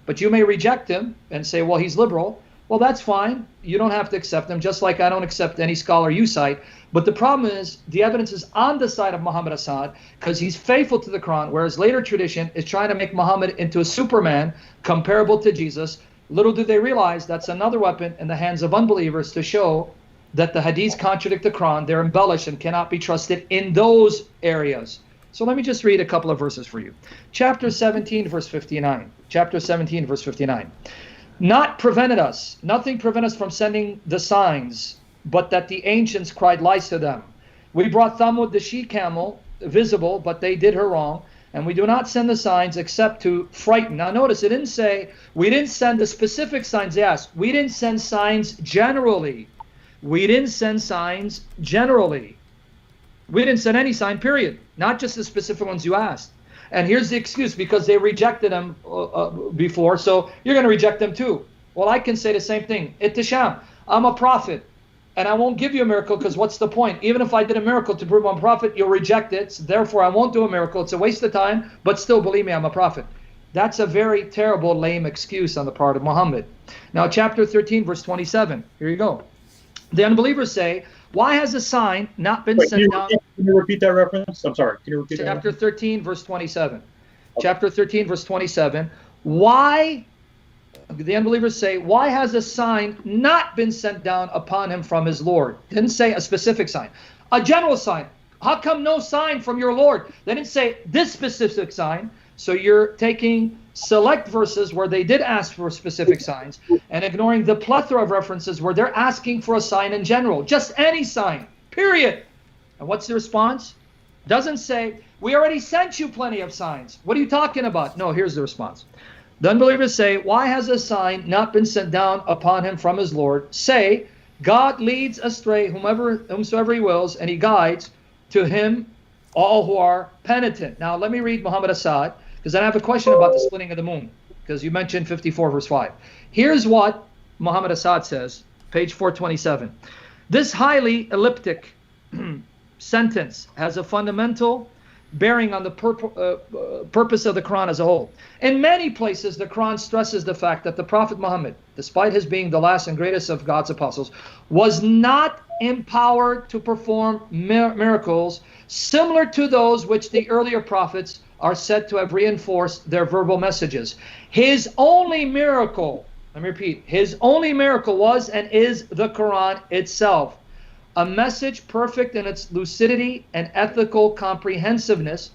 But you may reject him and say, well, he's liberal. Well, that's fine. You don't have to accept him, just like I don't accept any scholar you cite. But the problem is the evidence is on the side of Muhammad Assad because he's faithful to the Quran, whereas later tradition is trying to make Muhammad into a Superman comparable to Jesus. Little do they realize that's another weapon in the hands of unbelievers to show that the hadiths contradict the Quran. They're embellished and cannot be trusted in those areas. So let me just read a couple of verses for you. Chapter 17, verse 59. Chapter 17, verse 59. Nothing prevented us from sending the signs, but that the ancients cried lies to them. We brought Thamud the she-camel visible, but they did her wrong. And we do not send the signs except to frighten. Now notice, it didn't say, we didn't send the specific signs they asked. We didn't send signs generally. We didn't send signs generally. We didn't send any sign, period. Not just the specific ones you asked. And here's the excuse, because they rejected them before, so you're going to reject them too. Well, I can say the same thing. Ittisham, I'm a prophet, and I won't give you a miracle because what's the point? Even if I did a miracle to prove I'm a prophet, you'll reject it. So therefore, I won't do a miracle. It's a waste of time, but still, believe me, I'm a prophet. That's a very terrible, lame excuse on the part of Muhammad. Now, chapter 13, verse 27. Here you go. The unbelievers say, why has a sign not been sent down? Can you repeat that reference? I'm sorry. Can you repeat that? Chapter 13, verse 27. Okay. Chapter 13, verse 27. Why, the unbelievers say, why has a sign not been sent down upon him from his Lord? Didn't say a specific sign. A general sign. How come no sign from your Lord? They didn't say this specific sign. So you're taking select verses where they did ask for specific signs and ignoring the plethora of references where they're asking for a sign in general. Just any sign, period. And what's the response? Doesn't say, we already sent you plenty of signs. What are you talking about? No, here's the response. The unbelievers say, why has a sign not been sent down upon him from his Lord? Say, God leads astray whomsoever he wills, and he guides to him all who are penitent. Now, let me read Muhammad Assad, because then I have a question about the splitting of the moon, because you mentioned 54 verse 5. Here's what Muhammad Assad says, page 427. This highly elliptic sentence has a fundamental bearing on the purpose of the Quran as a whole. In many places, the Quran stresses the fact that the Prophet Muhammad, despite his being the last and greatest of God's apostles, was not empowered to perform miracles similar to those which the earlier prophets are said to have reinforced their verbal messages. His only miracle, let me repeat, his only miracle was and is the Quran itself. A message perfect in its lucidity and ethical comprehensiveness,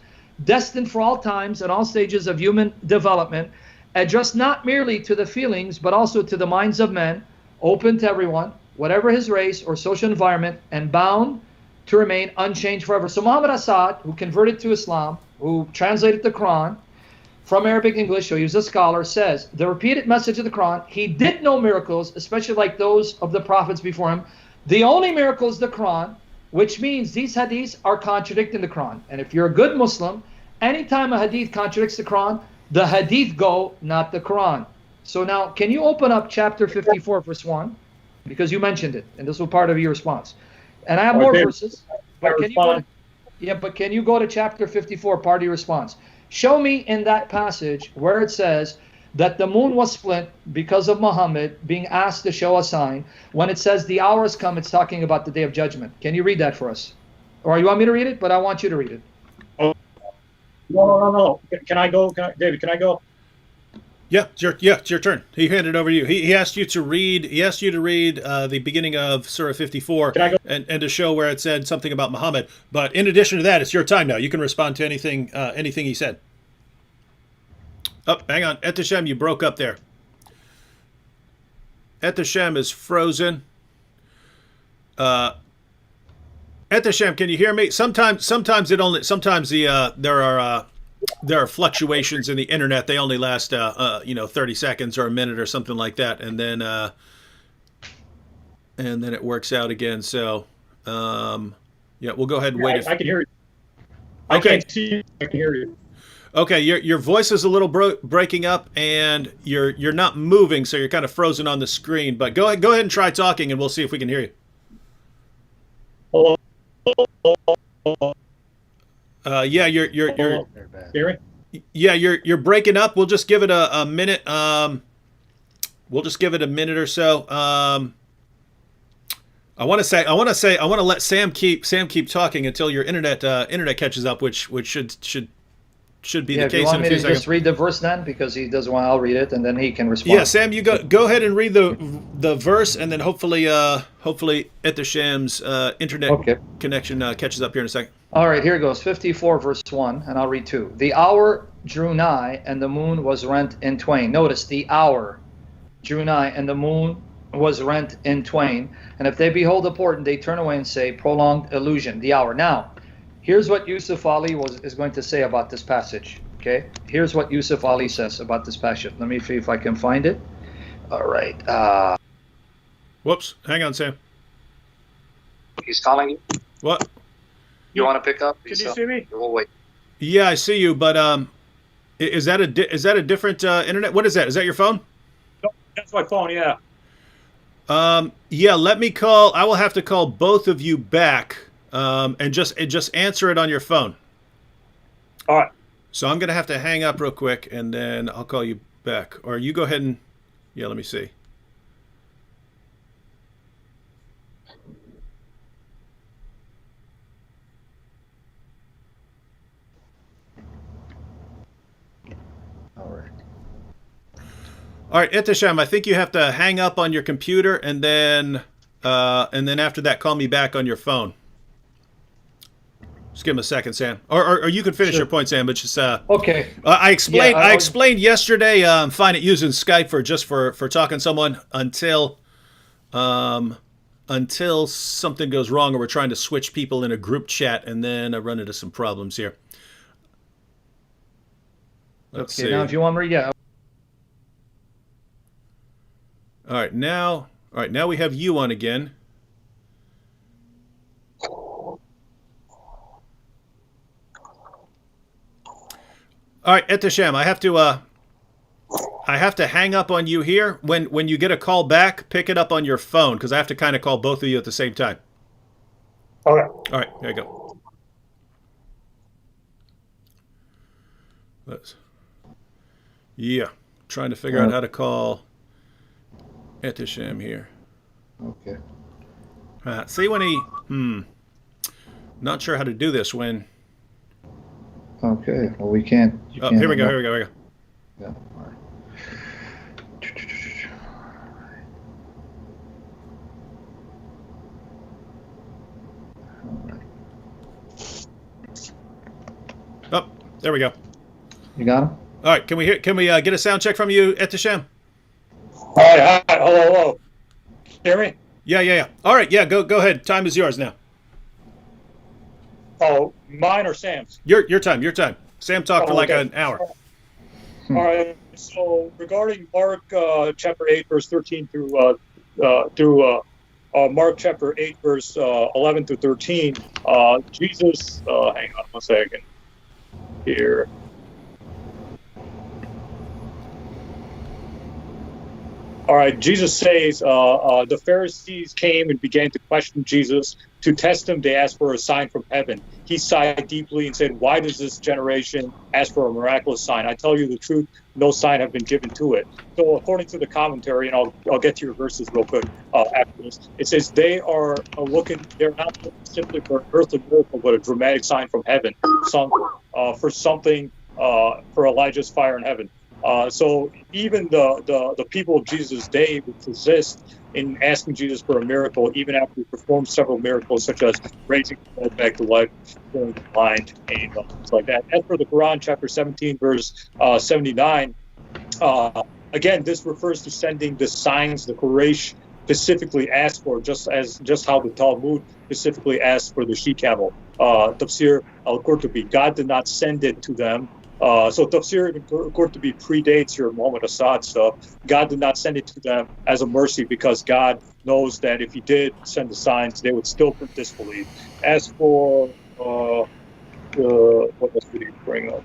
destined for all times and all stages of human development, addressed not merely to the feelings, but also to the minds of men, open to everyone, whatever his race or social environment, and bound to remain unchanged forever. So Muhammad Assad, who converted to Islam, who translated the Quran from Arabic English, so he was a scholar, says, the repeated message of the Quran, he did no miracles, especially like those of the prophets before him. The only miracle is the Quran, which means these hadiths are contradicting the Quran. And if you're a good Muslim, anytime a hadith contradicts the Quran, the hadith go, not the Quran. So now, can you open up chapter 54, verse 1? Because you mentioned it, and this was part of your response. And I have more verses, but can you go to chapter 54, part of your response? Show me in that passage where it says that the moon was split because of Muhammad being asked to show a sign. When it says the hour has come, it's talking about the day of judgment. Can you read that for us? Or you want me to read it? But I want you to read it. Oh, no. Can I go? David, can I go? Yeah, it's your turn. He handed it over to you. He asked you to read. He asked you to read the beginning of Surah 54 and to show where it said something about Muhammad. But in addition to that, it's your time now. You can respond to anything he said. Oh, hang on. Etashem, you broke up there. Etashem is frozen. Etashem, can you hear me? Sometimes there are fluctuations in the internet. They only last 30 seconds or a minute or something like that, and then it works out again. So we'll go ahead and wait. I can hear you. Okay. I can't see you. I can hear you. Okay, your voice is a little breaking up, and you're not moving, so you're kind of frozen on the screen. But go ahead and try talking, and we'll see if we can hear you. Hello. You're breaking up. We'll just give it a minute. We'll just give it a minute or so. I want to let Sam keep talking until your internet catches up, which should be the case. If you want in me a few to seconds. just read the verse then, because he doesn't want, I'll read it and then he can respond. Yeah, Sam, you go ahead and read the verse, and then hopefully Etashem's internet connection catches up here in a second. All right, here goes. 54 verse 1, and I'll read 2. The hour drew nigh, and the moon was rent in twain. Notice, the hour drew nigh, and the moon was rent in twain. And if they behold a portent, they turn away and say, prolonged illusion, the hour. Now, here's what Yusuf Ali is going to say about this passage. Okay, here's what Yusuf Ali says about this passage. Let me see if I can find it. All right. Whoops. Hang on, Sam. He's calling you. What? You want to pick up? Can you see me? We'll wait. Yeah, I see you, but is that a different internet? What is that? Is that your phone? No, that's my phone. Yeah. Yeah. Let me call. I will have to call both of you back, and just answer it on your phone. All right. So I'm gonna have to hang up real quick, and then I'll call you back. Or you go ahead and let me see. All right, Etasham, I think you have to hang up on your computer, and then after that, call me back on your phone. Just give him a second, Sam, or you can finish your point, Sam. But just okay. I explained yesterday. I'm fine at using Skype for talking to someone until something goes wrong, or we're trying to switch people in a group chat, and then I run into some problems here. Let's see. Now if you want me, yeah. All right, now we have you on again. All right, Etashem, I have to hang up on you here. When you get a call back, pick it up on your phone because I have to kind of call both of you at the same time. Okay. All right, here you go. Yeah, trying to figure out how to call Etashem here. Okay. See when he not sure how to do this when. Okay. Well, we can't. Oh, here we go. Here we go. Here we go. Yeah. All right. Oh, there we go. You got him? All right, can we get a sound check from you, Etashem? All right. Hi. Hello. Hello. Can you hear me? Yeah. All right, yeah. Go ahead. Time is yours now. Oh, mine or Sam's? Your time. Your time. Sam talked for like okay. an hour. All right. So regarding Mark chapter 8, verse 13 through Mark chapter 8, verse 11 through 13, Jesus. Hang on 1 second here. All right, Jesus says, the Pharisees came and began to question Jesus. To test him, they asked for a sign from heaven. He sighed deeply and said, why does this generation ask for a miraculous sign? I tell you the truth, no sign have been given to it. So according to the commentary, and I'll get to your verses real quick after this, it says they're not looking simply for an earthly miracle, but a dramatic sign from heaven, for something, for Elijah's fire in heaven. So even the people of Jesus' day would persist in asking Jesus for a miracle, even after he performed several miracles, such as raising the dead back to life, healing the blind, and things like that. As for the Quran, chapter 17, verse 79, again, this refers to sending the signs the Quraysh specifically asked for, just how the Talmud specifically asked for the she-camel. Tafsir al-Qurtubi, God did not send it to them. So Tafsir al-Qurtubi predates your Muhammad Assad stuff. God did not send it to them as a mercy because God knows that if he did send the signs, they would still disbelieve. As for what else did he bring up?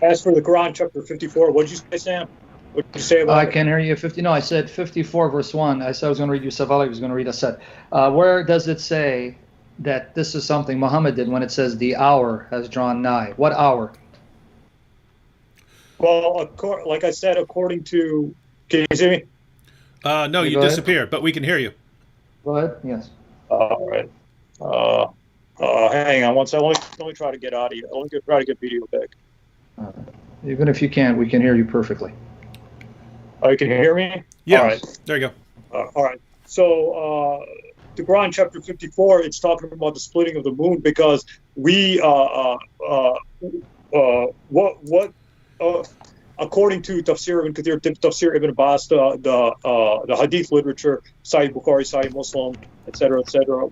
As for the Quran, chapter 54, what did you say, Sam? What did you say about I can't hear you. 50. No, I said 54, verse 1. I said I was going to read you Savali was going to read a set. Where does it say that this is something Muhammad did when it says the hour has drawn nigh? What hour? Well, like I said, according to... Can you see me? No, you disappeared, but we can hear you. Go ahead. Yes. All right. Hang on one second. Let me try to get audio. Let me try to get video back. Even if you can't, we can hear you perfectly. Oh, you can hear me? Yeah. All right. There you go. All right. So, the Quran chapter 54, it's talking about the splitting of the moon because we according to Tafsir ibn Kathir, Tafsir ibn Abbas, the Hadith literature, Sahih Bukhari, Sahih Muslim, etc.,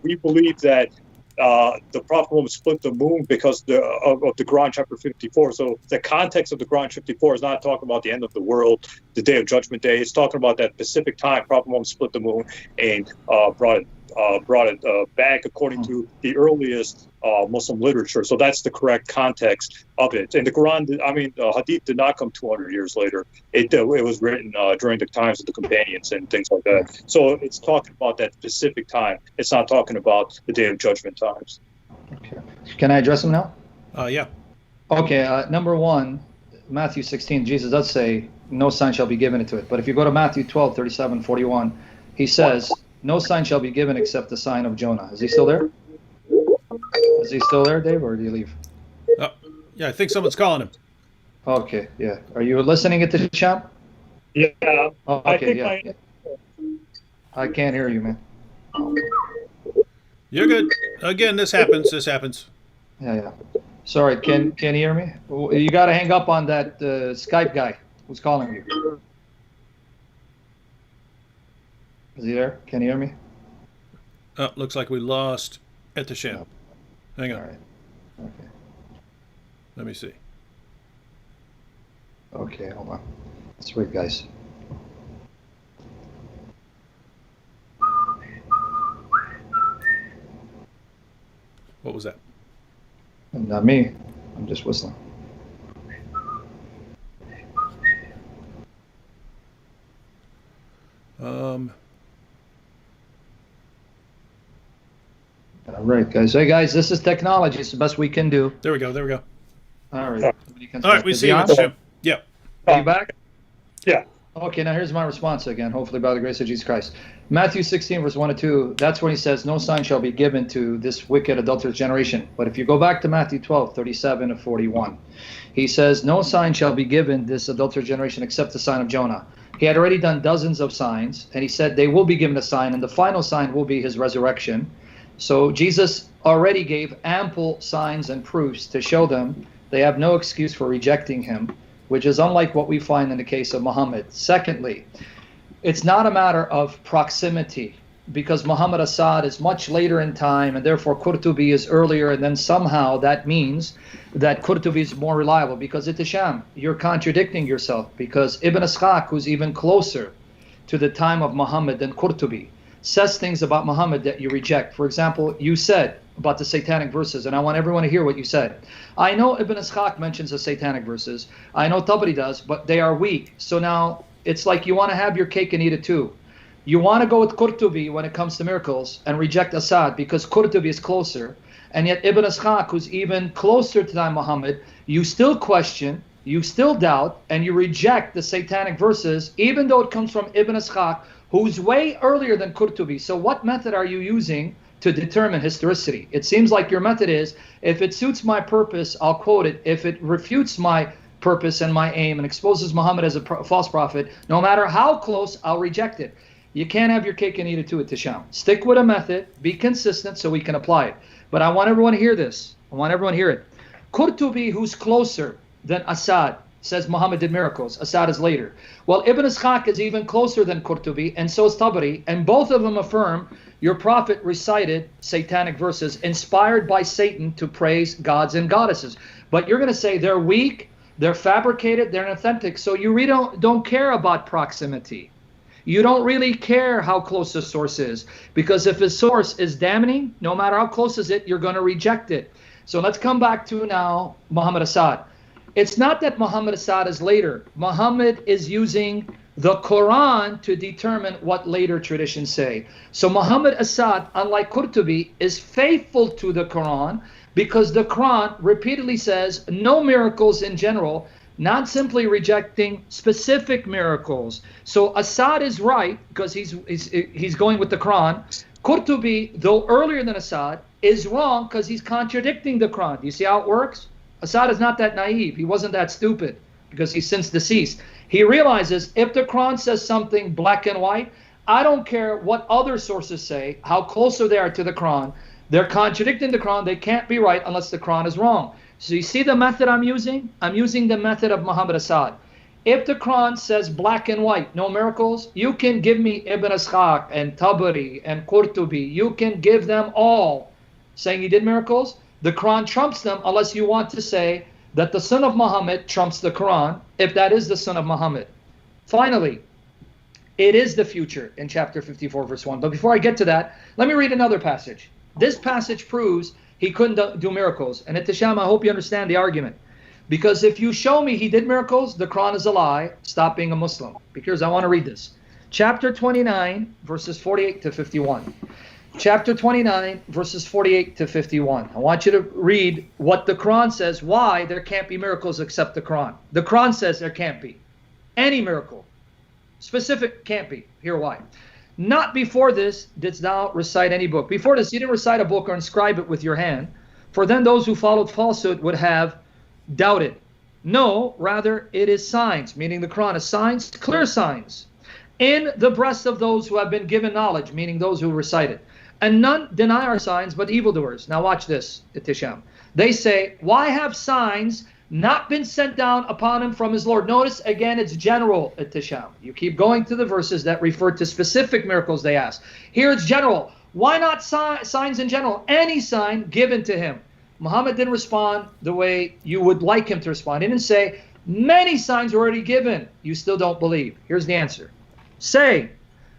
we believe that the Prophet Muhammad split the moon because of the Quran chapter 54. So the context of the Quran 54 is not talking about the end of the world, the day of Judgment Day. It's talking about that specific time Prophet Muhammad split the moon and brought it back according to the earliest Muslim literature. So that's the correct context of it. And the Quran, the Hadith did not come 200 years later. It was written during the times of the companions and things like that. So it's talking about that specific time. It's not talking about the Day of Judgment times. Okay. Can I address them now? Yeah. Okay. Number one, Matthew 16, Jesus does say, no sign shall be given to it. But if you go to Matthew 12, 37, 41, he says, no sign shall be given except the sign of Jonah. Is he still there? Is he still there, Dave, or did he leave? Yeah, I think someone's calling him. Okay, yeah. Are you listening at the champ? Yeah. Oh, okay, yeah. I can't hear you, man. You're good. Again, this happens. Yeah. Sorry, can you hear me? You got to hang up on that Skype guy who's calling you. Is he there? Can you hear me? Looks like we lost Etashem. No. Hang on. All right. Okay. Let me see. Okay, hold on. Let's wait, guys. What was that? Not me. I'm just whistling. All right, guys. Hey, guys, this is technology. It's the best we can do. There we go. All right. All right, we see you, Mr. Jim. Yeah. Are you back? Yeah. Okay, now here's my response again, hopefully by the grace of Jesus Christ. Matthew 16, verse 1 and 2, that's when he says, no sign shall be given to this wicked adulterous generation. But if you go back to Matthew 12, 37 to 41, he says, no sign shall be given this adulterous generation except the sign of Jonah. He had already done dozens of signs, and he said they will be given a sign, and the final sign will be his resurrection. So Jesus already gave ample signs and proofs to show them they have no excuse for rejecting him, which is unlike what we find in the case of Muhammad. Secondly, it's not a matter of proximity, because Muhammad Assad is much later in time, and therefore Qurtubi is earlier, and then somehow that means that Qurtubi is more reliable, because Ittisham, you're contradicting yourself, because Ibn Ishaq, who's even closer to the time of Muhammad than Qurtubi, says things about Muhammad that you reject. For example, you said about the satanic verses, and I want everyone to hear what you said. I know Ibn Ishaq mentions the satanic verses. I know Tabari does, but they are weak. So now it's like you want to have your cake and eat it too. You want to go with Qurtubi when it comes to miracles and reject Assad because Qurtubi is closer. And yet Ibn Ishaq, who's even closer to time Muhammad, you still question, you still doubt, and you reject the satanic verses, even though it comes from Ibn Ishaq, who's way earlier than Qurtubi. So what method are you using to determine historicity? It seems like your method is, if it suits my purpose, I'll quote it. If it refutes my purpose and my aim and exposes Muhammad as a false prophet, no matter how close, I'll reject it. You can't have your cake and eat it too, Ittisham. Stick with a method, be consistent so we can apply it. But I want everyone to hear this. I want everyone to hear it. Qurtubi, who's closer than Assad, says Muhammad did miracles. Assad is later. Well, Ibn Ishaq is even closer than Qurtubi, and so is Tabari, and both of them affirm your prophet recited satanic verses inspired by Satan to praise gods and goddesses. But you're going to say they're weak, they're fabricated, they're inauthentic, so you really don't care about proximity. You don't really care how close the source is, because if his source is damning, no matter how close is it, you're going to reject it. So let's come back to now Muhammad Assad. It's not that Muhammad Assad is later. Muhammad is using the Quran to determine what later traditions say. So Muhammad Assad, unlike Qurtubi, is faithful to the Quran because the Quran repeatedly says no miracles in general, not simply rejecting specific miracles. So Assad is right because he's going with the Quran. Qurtubi, though earlier than Assad, is wrong because he's contradicting the Quran. Do you see how it works? Assad is not that naive. He wasn't that stupid because he's since deceased. He realizes if the Quran says something black and white, I don't care what other sources say, how closer they are to the Quran. They're contradicting the Quran. They can't be right unless the Quran is wrong. So you see the method I'm using? I'm using the method of Muhammad Assad. If the Quran says black and white, no miracles, you can give me Ibn Ishaq and Tabari and Qurtubi. You can give them all saying he did miracles. The Quran trumps them unless you want to say that the son of Muhammad trumps the Quran, if that is the son of Muhammad. Finally, it is the future in chapter 54, verse 1. But before I get to that, let me read another passage. This passage proves he couldn't do miracles. And Ittisham, I hope you understand the argument. Because if you show me he did miracles, the Quran is a lie. Stop being a Muslim. Because I want to read this. Chapter 29, verses 48 to 51. Chapter 29, verses 48 to 51. I want you to read what the Quran says, why there can't be miracles except the Quran. The Quran says there can't be any miracle. Specific can't be. Here why. Not before this didst thou recite any book. Before this, you didn't recite a book or inscribe it with your hand, for then those who followed falsehood would have doubted. No, rather it is signs, meaning the Quran is signs, clear signs, in the breasts of those who have been given knowledge, meaning those who recite it. And none deny our signs but evildoers. Now watch this, Ittisham. They say, why have signs not been sent down upon him from his Lord? Notice again, it's general, Ittisham. You keep going to the verses that refer to specific miracles they ask. Here it's general. Why not signs in general? Any sign given to him. Muhammad didn't respond the way you would like him to respond. He didn't say, many signs were already given. You still don't believe. Here's the answer. Say,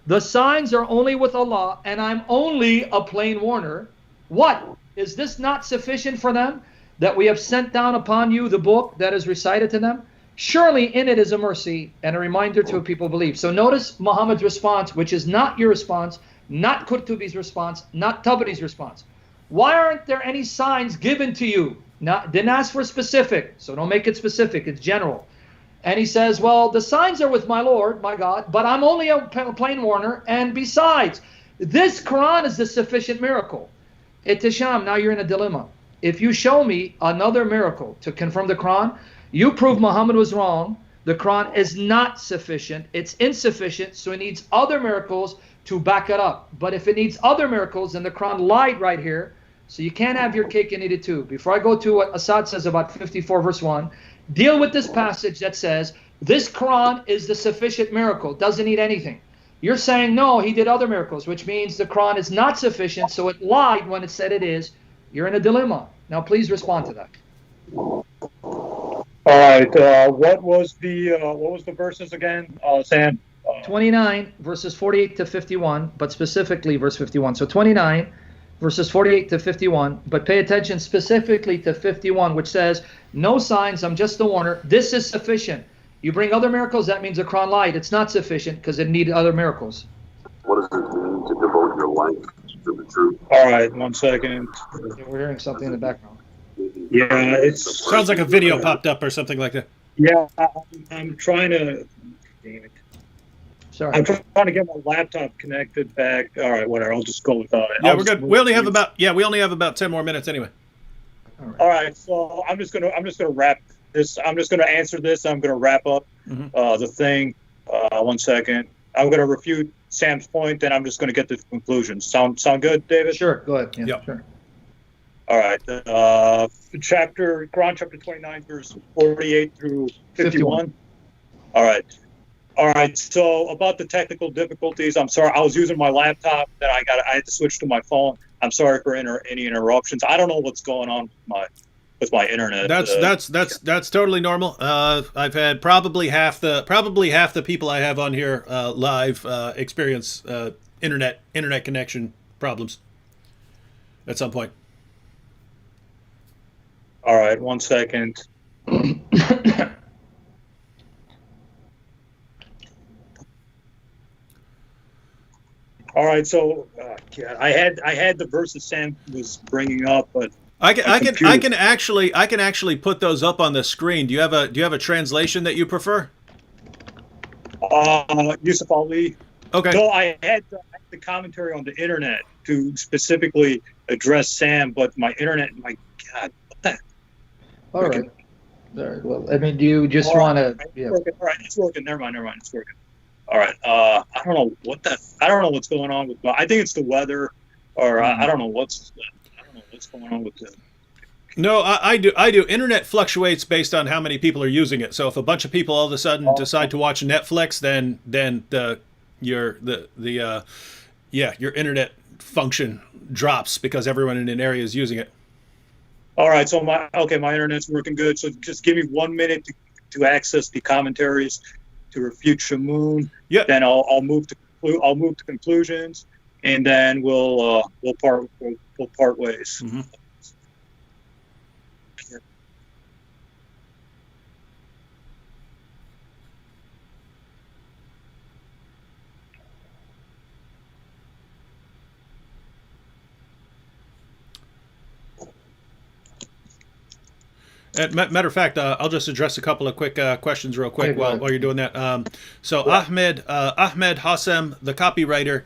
the signs are only with Allah, and I'm only a plain warner. What? Is this not sufficient for them? that we have sent down upon you the book that is recited to them? Surely in it is a mercy and a reminder to a people believe. So notice Muhammad's response, which is not your response, not Qurtubi's response, not Tabari's response. Why aren't there any signs given to you? Didn't ask for specific, so don't make it specific, it's general. And he says, well, the signs are with my Lord, my God, but I'm only a plain warner, and besides, this Quran is the sufficient miracle. Ittisham, now you're in a dilemma. If you show me another miracle to confirm the Quran, you prove Muhammad was wrong. The Quran is not sufficient. It's insufficient, so it needs other miracles to back it up. But if it needs other miracles, then the Quran lied right here. So you can't have your cake and eat it too. Before I go to what Assad says about 54 verse 1, deal with this passage that says, this Quran is the sufficient miracle, doesn't need anything. You're saying, no, he did other miracles, which means the Quran is not sufficient, so it lied when it said it is. You're in a dilemma. Now, please respond to that. All right. What was the verses again, Sam? 29 verses 48 to 51, but specifically verse 51. So 29 verses 48 to 51, but pay attention specifically to 51, which says, no signs, I'm just the warner. This is sufficient. You bring other miracles, that means the Quran lied. It's not sufficient because it needed other miracles. What does it mean to devote your life to the truth? All right, 1 second. We're hearing something in the background. Yeah, it's Sounds like a video popped up or something like that. yeah. I'm trying to. Damn it. Sorry. I'm trying to get my laptop connected back. All right, whatever. I'll just go without it. Yeah, we're good. We only have about 10 more minutes anyway. All right, so I'm just gonna wrap this. I'm just gonna answer this. I'm gonna wrap up the thing. 1 second. I'm gonna refute Sam's point, then I'm just gonna get to the conclusion. Sound good, David? Sure, go ahead. Yeah, Yep. sure. All right. Quran chapter 29, verse 48 through 51. All right. All right. So about the technical difficulties, I'm sorry. I was using my laptop. Then I had to switch to my phone. I'm sorry for any interruptions. I don't know what's going on with my internet. That's totally normal. I've had probably half the people I have on here live experience internet connection problems at some point. All right, 1 second. All right, so God, I had the verses Sam was bringing up, but I can actually put those up on the screen. Do you have a translation that you prefer? Yusuf Ali. Okay. No, I had the commentary on the internet to specifically address Sam, but my internet, my God, what the? All right. All right. Well, I mean, do you just want to? Yeah. All right, it's working. Never mind. It's working. All right. I don't know what's going on with. I think it's the weather, or I don't know what's going on with the. No, I do. Internet fluctuates based on how many people are using it. So if a bunch of people all of a sudden decide to watch Netflix, then your internet function drops because everyone in an area is using it. All right, so my internet's working good. So just give me 1 minute to access the commentaries to refute Shamoon. Yeah. Then I'll move to conclusions, and then we'll part ways. Mm-hmm. Matter of fact, I'll just address a couple of quick questions real quick while you're doing that. Ahmed Hassem, the copywriter,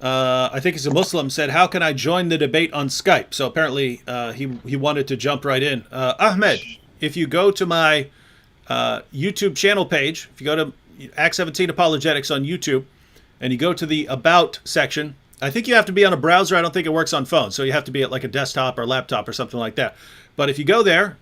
I think he's a Muslim, said, "How can I join the debate on Skype?" So apparently he wanted to jump right in. Ahmed, if you go to my YouTube channel page, if you go to Act 17 Apologetics on YouTube, and you go to the About section, I think you have to be on a browser. I don't think it works on phones, so you have to be at like a desktop or laptop or something like that. But if you go there,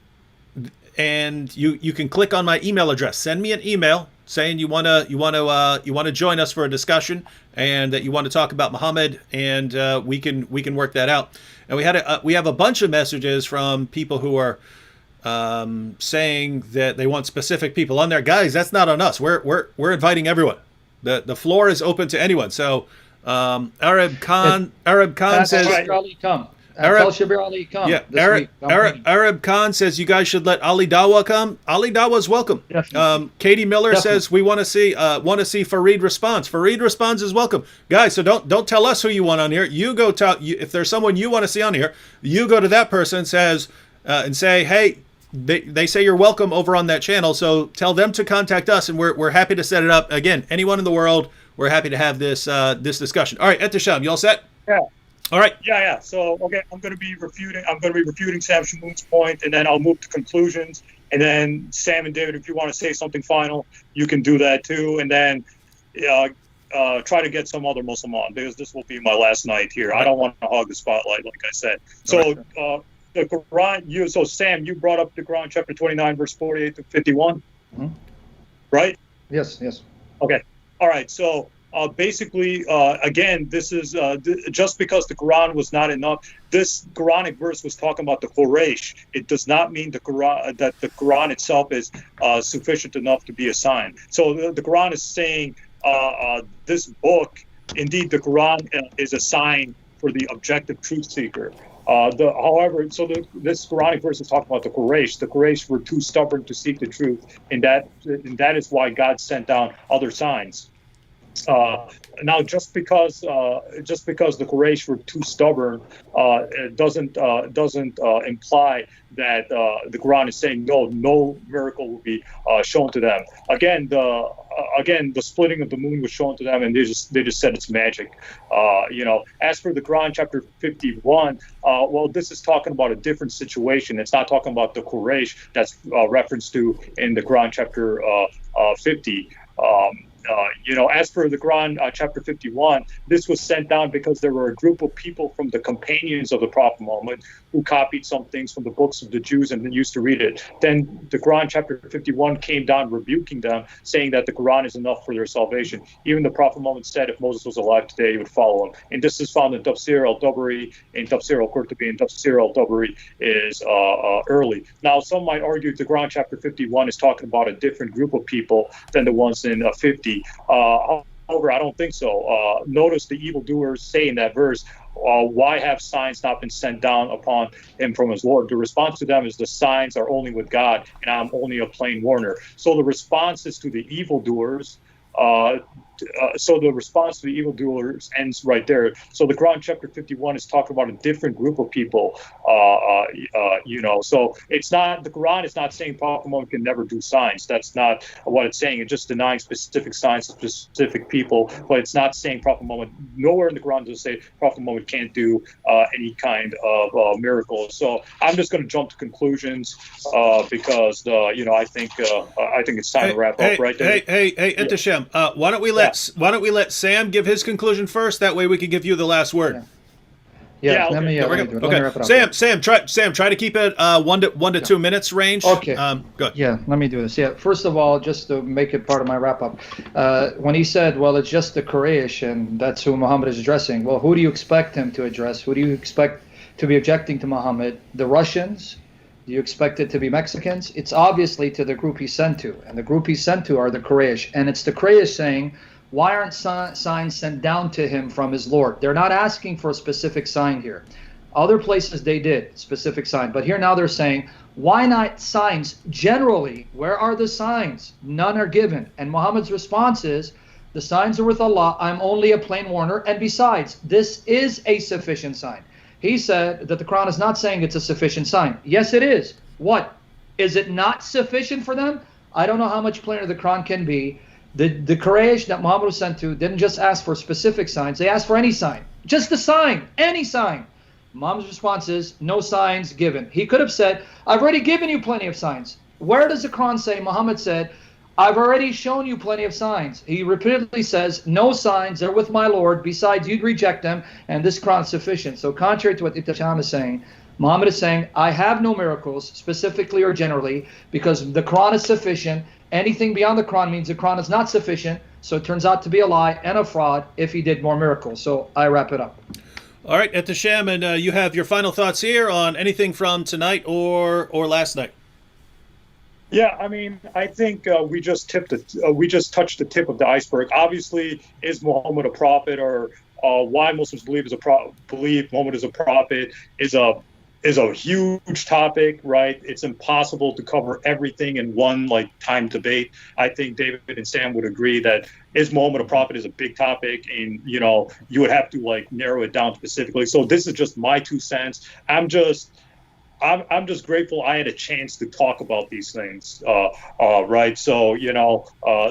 and you can click on my email address. Send me an email saying you want to join us for a discussion and that you want to talk about Muhammad, and we can work that out. And we have a bunch of messages from people who are saying that they want specific people on there. Guys, that's not on us. We're inviting everyone. The floor is open to anyone. So Arab Khan says, Charlie, come. Tell Shabir Ali come Yeah, this week. Arab Khan says you guys should let Ali Dawa come. Ali Dawa's welcome. Katie Miller says we want to see Fareed Response. Fareed Response is welcome, guys. So don't tell us who you want on here. You go tell if there's someone you want to see on here. You go to that person and say, hey, they say you're welcome over on that channel. So tell them to contact us, and we're happy to set it up. Again, anyone in the world, we're happy to have this discussion. All right, Ehtisham, you all set? Yeah. All right. Yeah. So, okay, I'm going to be refuting Sam Shamoun's point, and then I'll move to conclusions. And then Sam and David, if you want to say something final, you can do that too. And then try to get some other Muslim on, because this will be my last night here. I don't want to hog the spotlight, like I said. So, the Quran. So Sam, you brought up the Quran, chapter 29, verse 48 to 51, right? Yes. Okay. All right. So. Basically, again, this is just because the Quran was not enough. This Quranic verse was talking about the Quraysh. It does not mean that the Quran itself is sufficient enough to be a sign. So the Quran is saying this book, indeed, the Quran is a sign for the objective truth seeker. However, this Quranic verse is talking about the Quraysh. The Quraysh were too stubborn to seek the truth, and that is why God sent down other signs. Now, just because the Quraysh were too stubborn, it doesn't imply that the Quran is saying no miracle will be shown to them. Again, the splitting of the moon was shown to them, and they just said it's magic. As for the Quran, chapter 51, this is talking about a different situation. It's not talking about the Quraysh that's referenced to in the Quran, chapter 50. As for the Quran, chapter 51, this was sent down because there were a group of people from the companions of the Prophet Muhammad who copied some things from the books of the Jews and then used to read it. Then the Quran, chapter 51, came down rebuking them, saying that the Quran is enough for their salvation. Even the Prophet Muhammad said if Moses was alive today, he would follow him. And this is found in Tafsir al-Dabari, in Tafsir al-Qurtubi, and Tafsir al-Dabari is early. Now, some might argue the Quran, chapter 51, is talking about a different group of people than the ones in 50. However, I don't think so. Notice the evildoers say in that verse, why have signs not been sent down upon him from his Lord? The response to them is the signs are only with God, and I'm only a plain warner. So the response is to the evildoers. So the response to the evildoers ends right there. So the Quran, chapter 51, is talking about a different group of people. So it's not, the Quran is not saying Prophet Muhammad can never do signs. That's not what it's saying. It's just denying specific signs to specific people. But it's not saying Prophet Muhammad, nowhere in the Quran does it say Prophet Muhammad can't do any kind of miracle. So I'm just going to jump to conclusions because I think it's time to wrap up right there. Hey, Ehtisham, why don't we let Sam give his conclusion first? That way we can give you the last word. Yeah. Let me wrap it up. Sam, try to keep it 1 to 2 minutes range. Okay. Go ahead. Yeah, let me do this. Yeah, first of all, just to make it part of my wrap up, when he said, well, it's just the Quraysh and that's who Muhammad is addressing. Well, who do you expect him to address? Who do you expect to be objecting to Muhammad? The Russians? Do you expect it to be Mexicans? It's obviously to the group he sent to, and the group he sent to are the Quraysh, and it's the Quraysh saying, why aren't signs sent down to him from his Lord? They're not asking for a specific sign here. Other places they did specific sign, but here now they're saying, why not signs generally? Where are the signs? None are given. And Muhammad's response is, the signs are with Allah, I'm only a plain warner, and besides, this is a sufficient sign. He said that the Quran is not saying it's a sufficient sign. Yes, it is. What? Is it not sufficient for them? I don't know how much plainer the Quran can be. The Quraysh that Muhammad was sent to didn't just ask for specific signs. They asked for any sign. Just a sign. Any sign. Muhammad's response is, no signs given. He could have said, I've already given you plenty of signs. Where does the Quran say Muhammad said, I've already shown you plenty of signs? He repeatedly says, no signs, they're with my Lord. Besides, you'd reject them, and this Quran is sufficient. So contrary to what Ehtisham is saying, Muhammad is saying, I have no miracles, specifically or generally, because the Quran is sufficient. Anything beyond the Quran means the Quran is not sufficient, so it turns out to be a lie and a fraud if he did more miracles. So I wrap it up. All right, Ehtisham, and you have your final thoughts here on anything from tonight or last night. Yeah, I mean, I think we just touched the tip of the iceberg. Obviously, is Muhammad a prophet or why Muslims believe Muhammad is a prophet is a huge topic, right? It's impossible to cover everything in one time debate. I think David and Sam would agree that is Muhammad a prophet is a big topic, and you would have to narrow it down specifically. So this is just my 2 cents. I'm just grateful I had a chance to talk about these things, right? So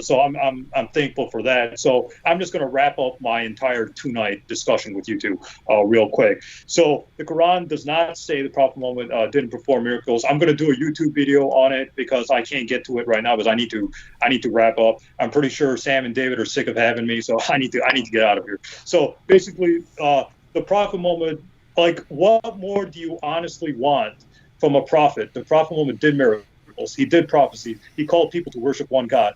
so I'm thankful for that. So I'm just going to wrap up my entire 2-night discussion with you two real quick. So the Quran does not say the Prophet Muhammad didn't perform miracles. I'm going to do a YouTube video on it because I can't get to it right now because I need to wrap up. I'm pretty sure Sam and David are sick of having me, so I need to get out of here. So basically, the Prophet Muhammad. What more do you honestly want from a prophet? The Prophet Muhammad did miracles. He did prophecy. He called people to worship one God.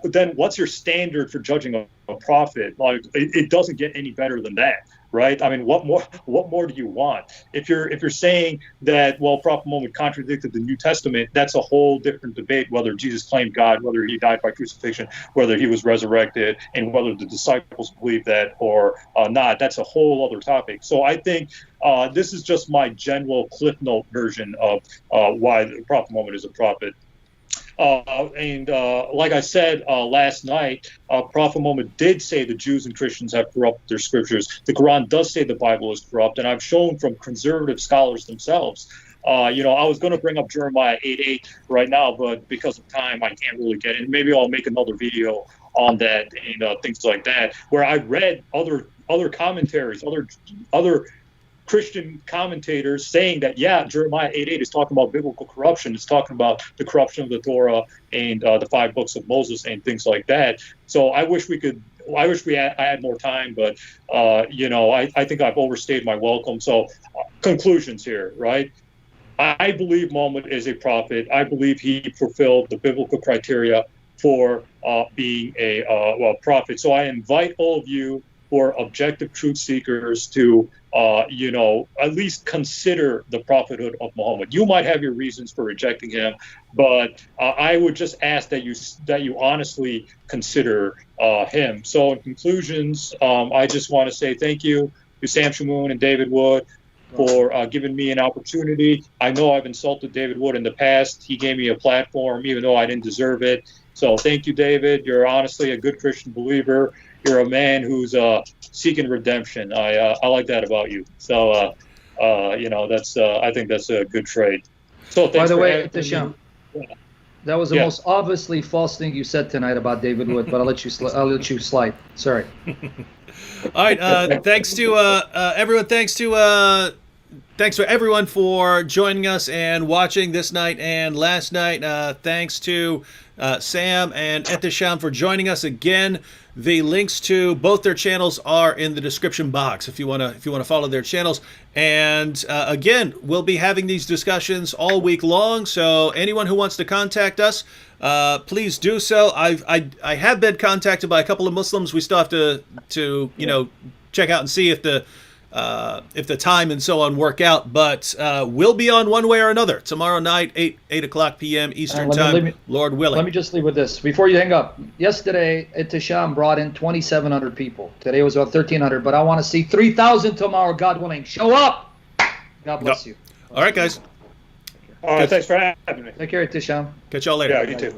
Then what's your standard for judging a prophet? It doesn't get any better than that, right? I mean, what more do you want? If you're saying that, well, Prophet Muhammad contradicted the New Testament, that's a whole different debate, whether Jesus claimed God, whether he died by crucifixion, whether he was resurrected, and whether the disciples believe that or not. That's a whole other topic. So I think this is just my general Cliff Note version of why the Prophet Muhammad is a prophet. Like I said last night, Prophet Muhammad did say the Jews and Christians have corrupted their scriptures. The Quran does say the Bible is corrupt, and I've shown from conservative scholars themselves. I was going to bring up Jeremiah 8:8 right now, but because of time, I can't really get in. Maybe I'll make another video on that and things like that, where I read other commentaries, other Christian commentators saying that, Jeremiah 8:8 is talking about biblical corruption. It's talking about the corruption of the Torah and the 5 books of Moses and things like that. So I wish I had more time, but, I think I've overstayed my welcome. So conclusions here, right? I believe Muhammad is a prophet. I believe he fulfilled the biblical criteria for being a prophet. So I invite all of you who are objective truth seekers to at least consider the prophethood of Muhammad. You might have your reasons for rejecting him, but I would just ask that you honestly consider him. So in conclusions, I just want to say thank you to Sam Shamoon and David Wood for giving me an opportunity. I know I've insulted David Wood in the past. He gave me a platform, even though I didn't deserve it. So thank you, David. You're honestly a good Christian believer. You're a man who's seeking redemption. I like that about you. So, that's I think that's a good trait. So thanks. By the way, Tisham, that was the most obviously false thing you said tonight about David Wood, but I'll let you slide. Sorry. All right. Thanks to everyone. Thanks for everyone for joining us and watching this night and last night. Thanks to Sam and Etisham for joining us again. The links to both their channels are in the description box if you want to follow their channels. And again, we'll be having these discussions all week long. So anyone who wants to contact us, please do so. I have been contacted by a couple of Muslims. We still have to check out and see if the time and so on work out, but we'll be on one way or another tomorrow night, 8 o'clock p.m. Eastern time, Lord willing. Let me just leave with this before you hang up. Yesterday, Tisham brought in 2,700 people. Today was about 1,300, but I want to see 3,000 tomorrow, God willing. Show up! God bless you. All right, guys. All right, thanks for having me. Take care, Tisham. Catch y'all later. Yeah, you too.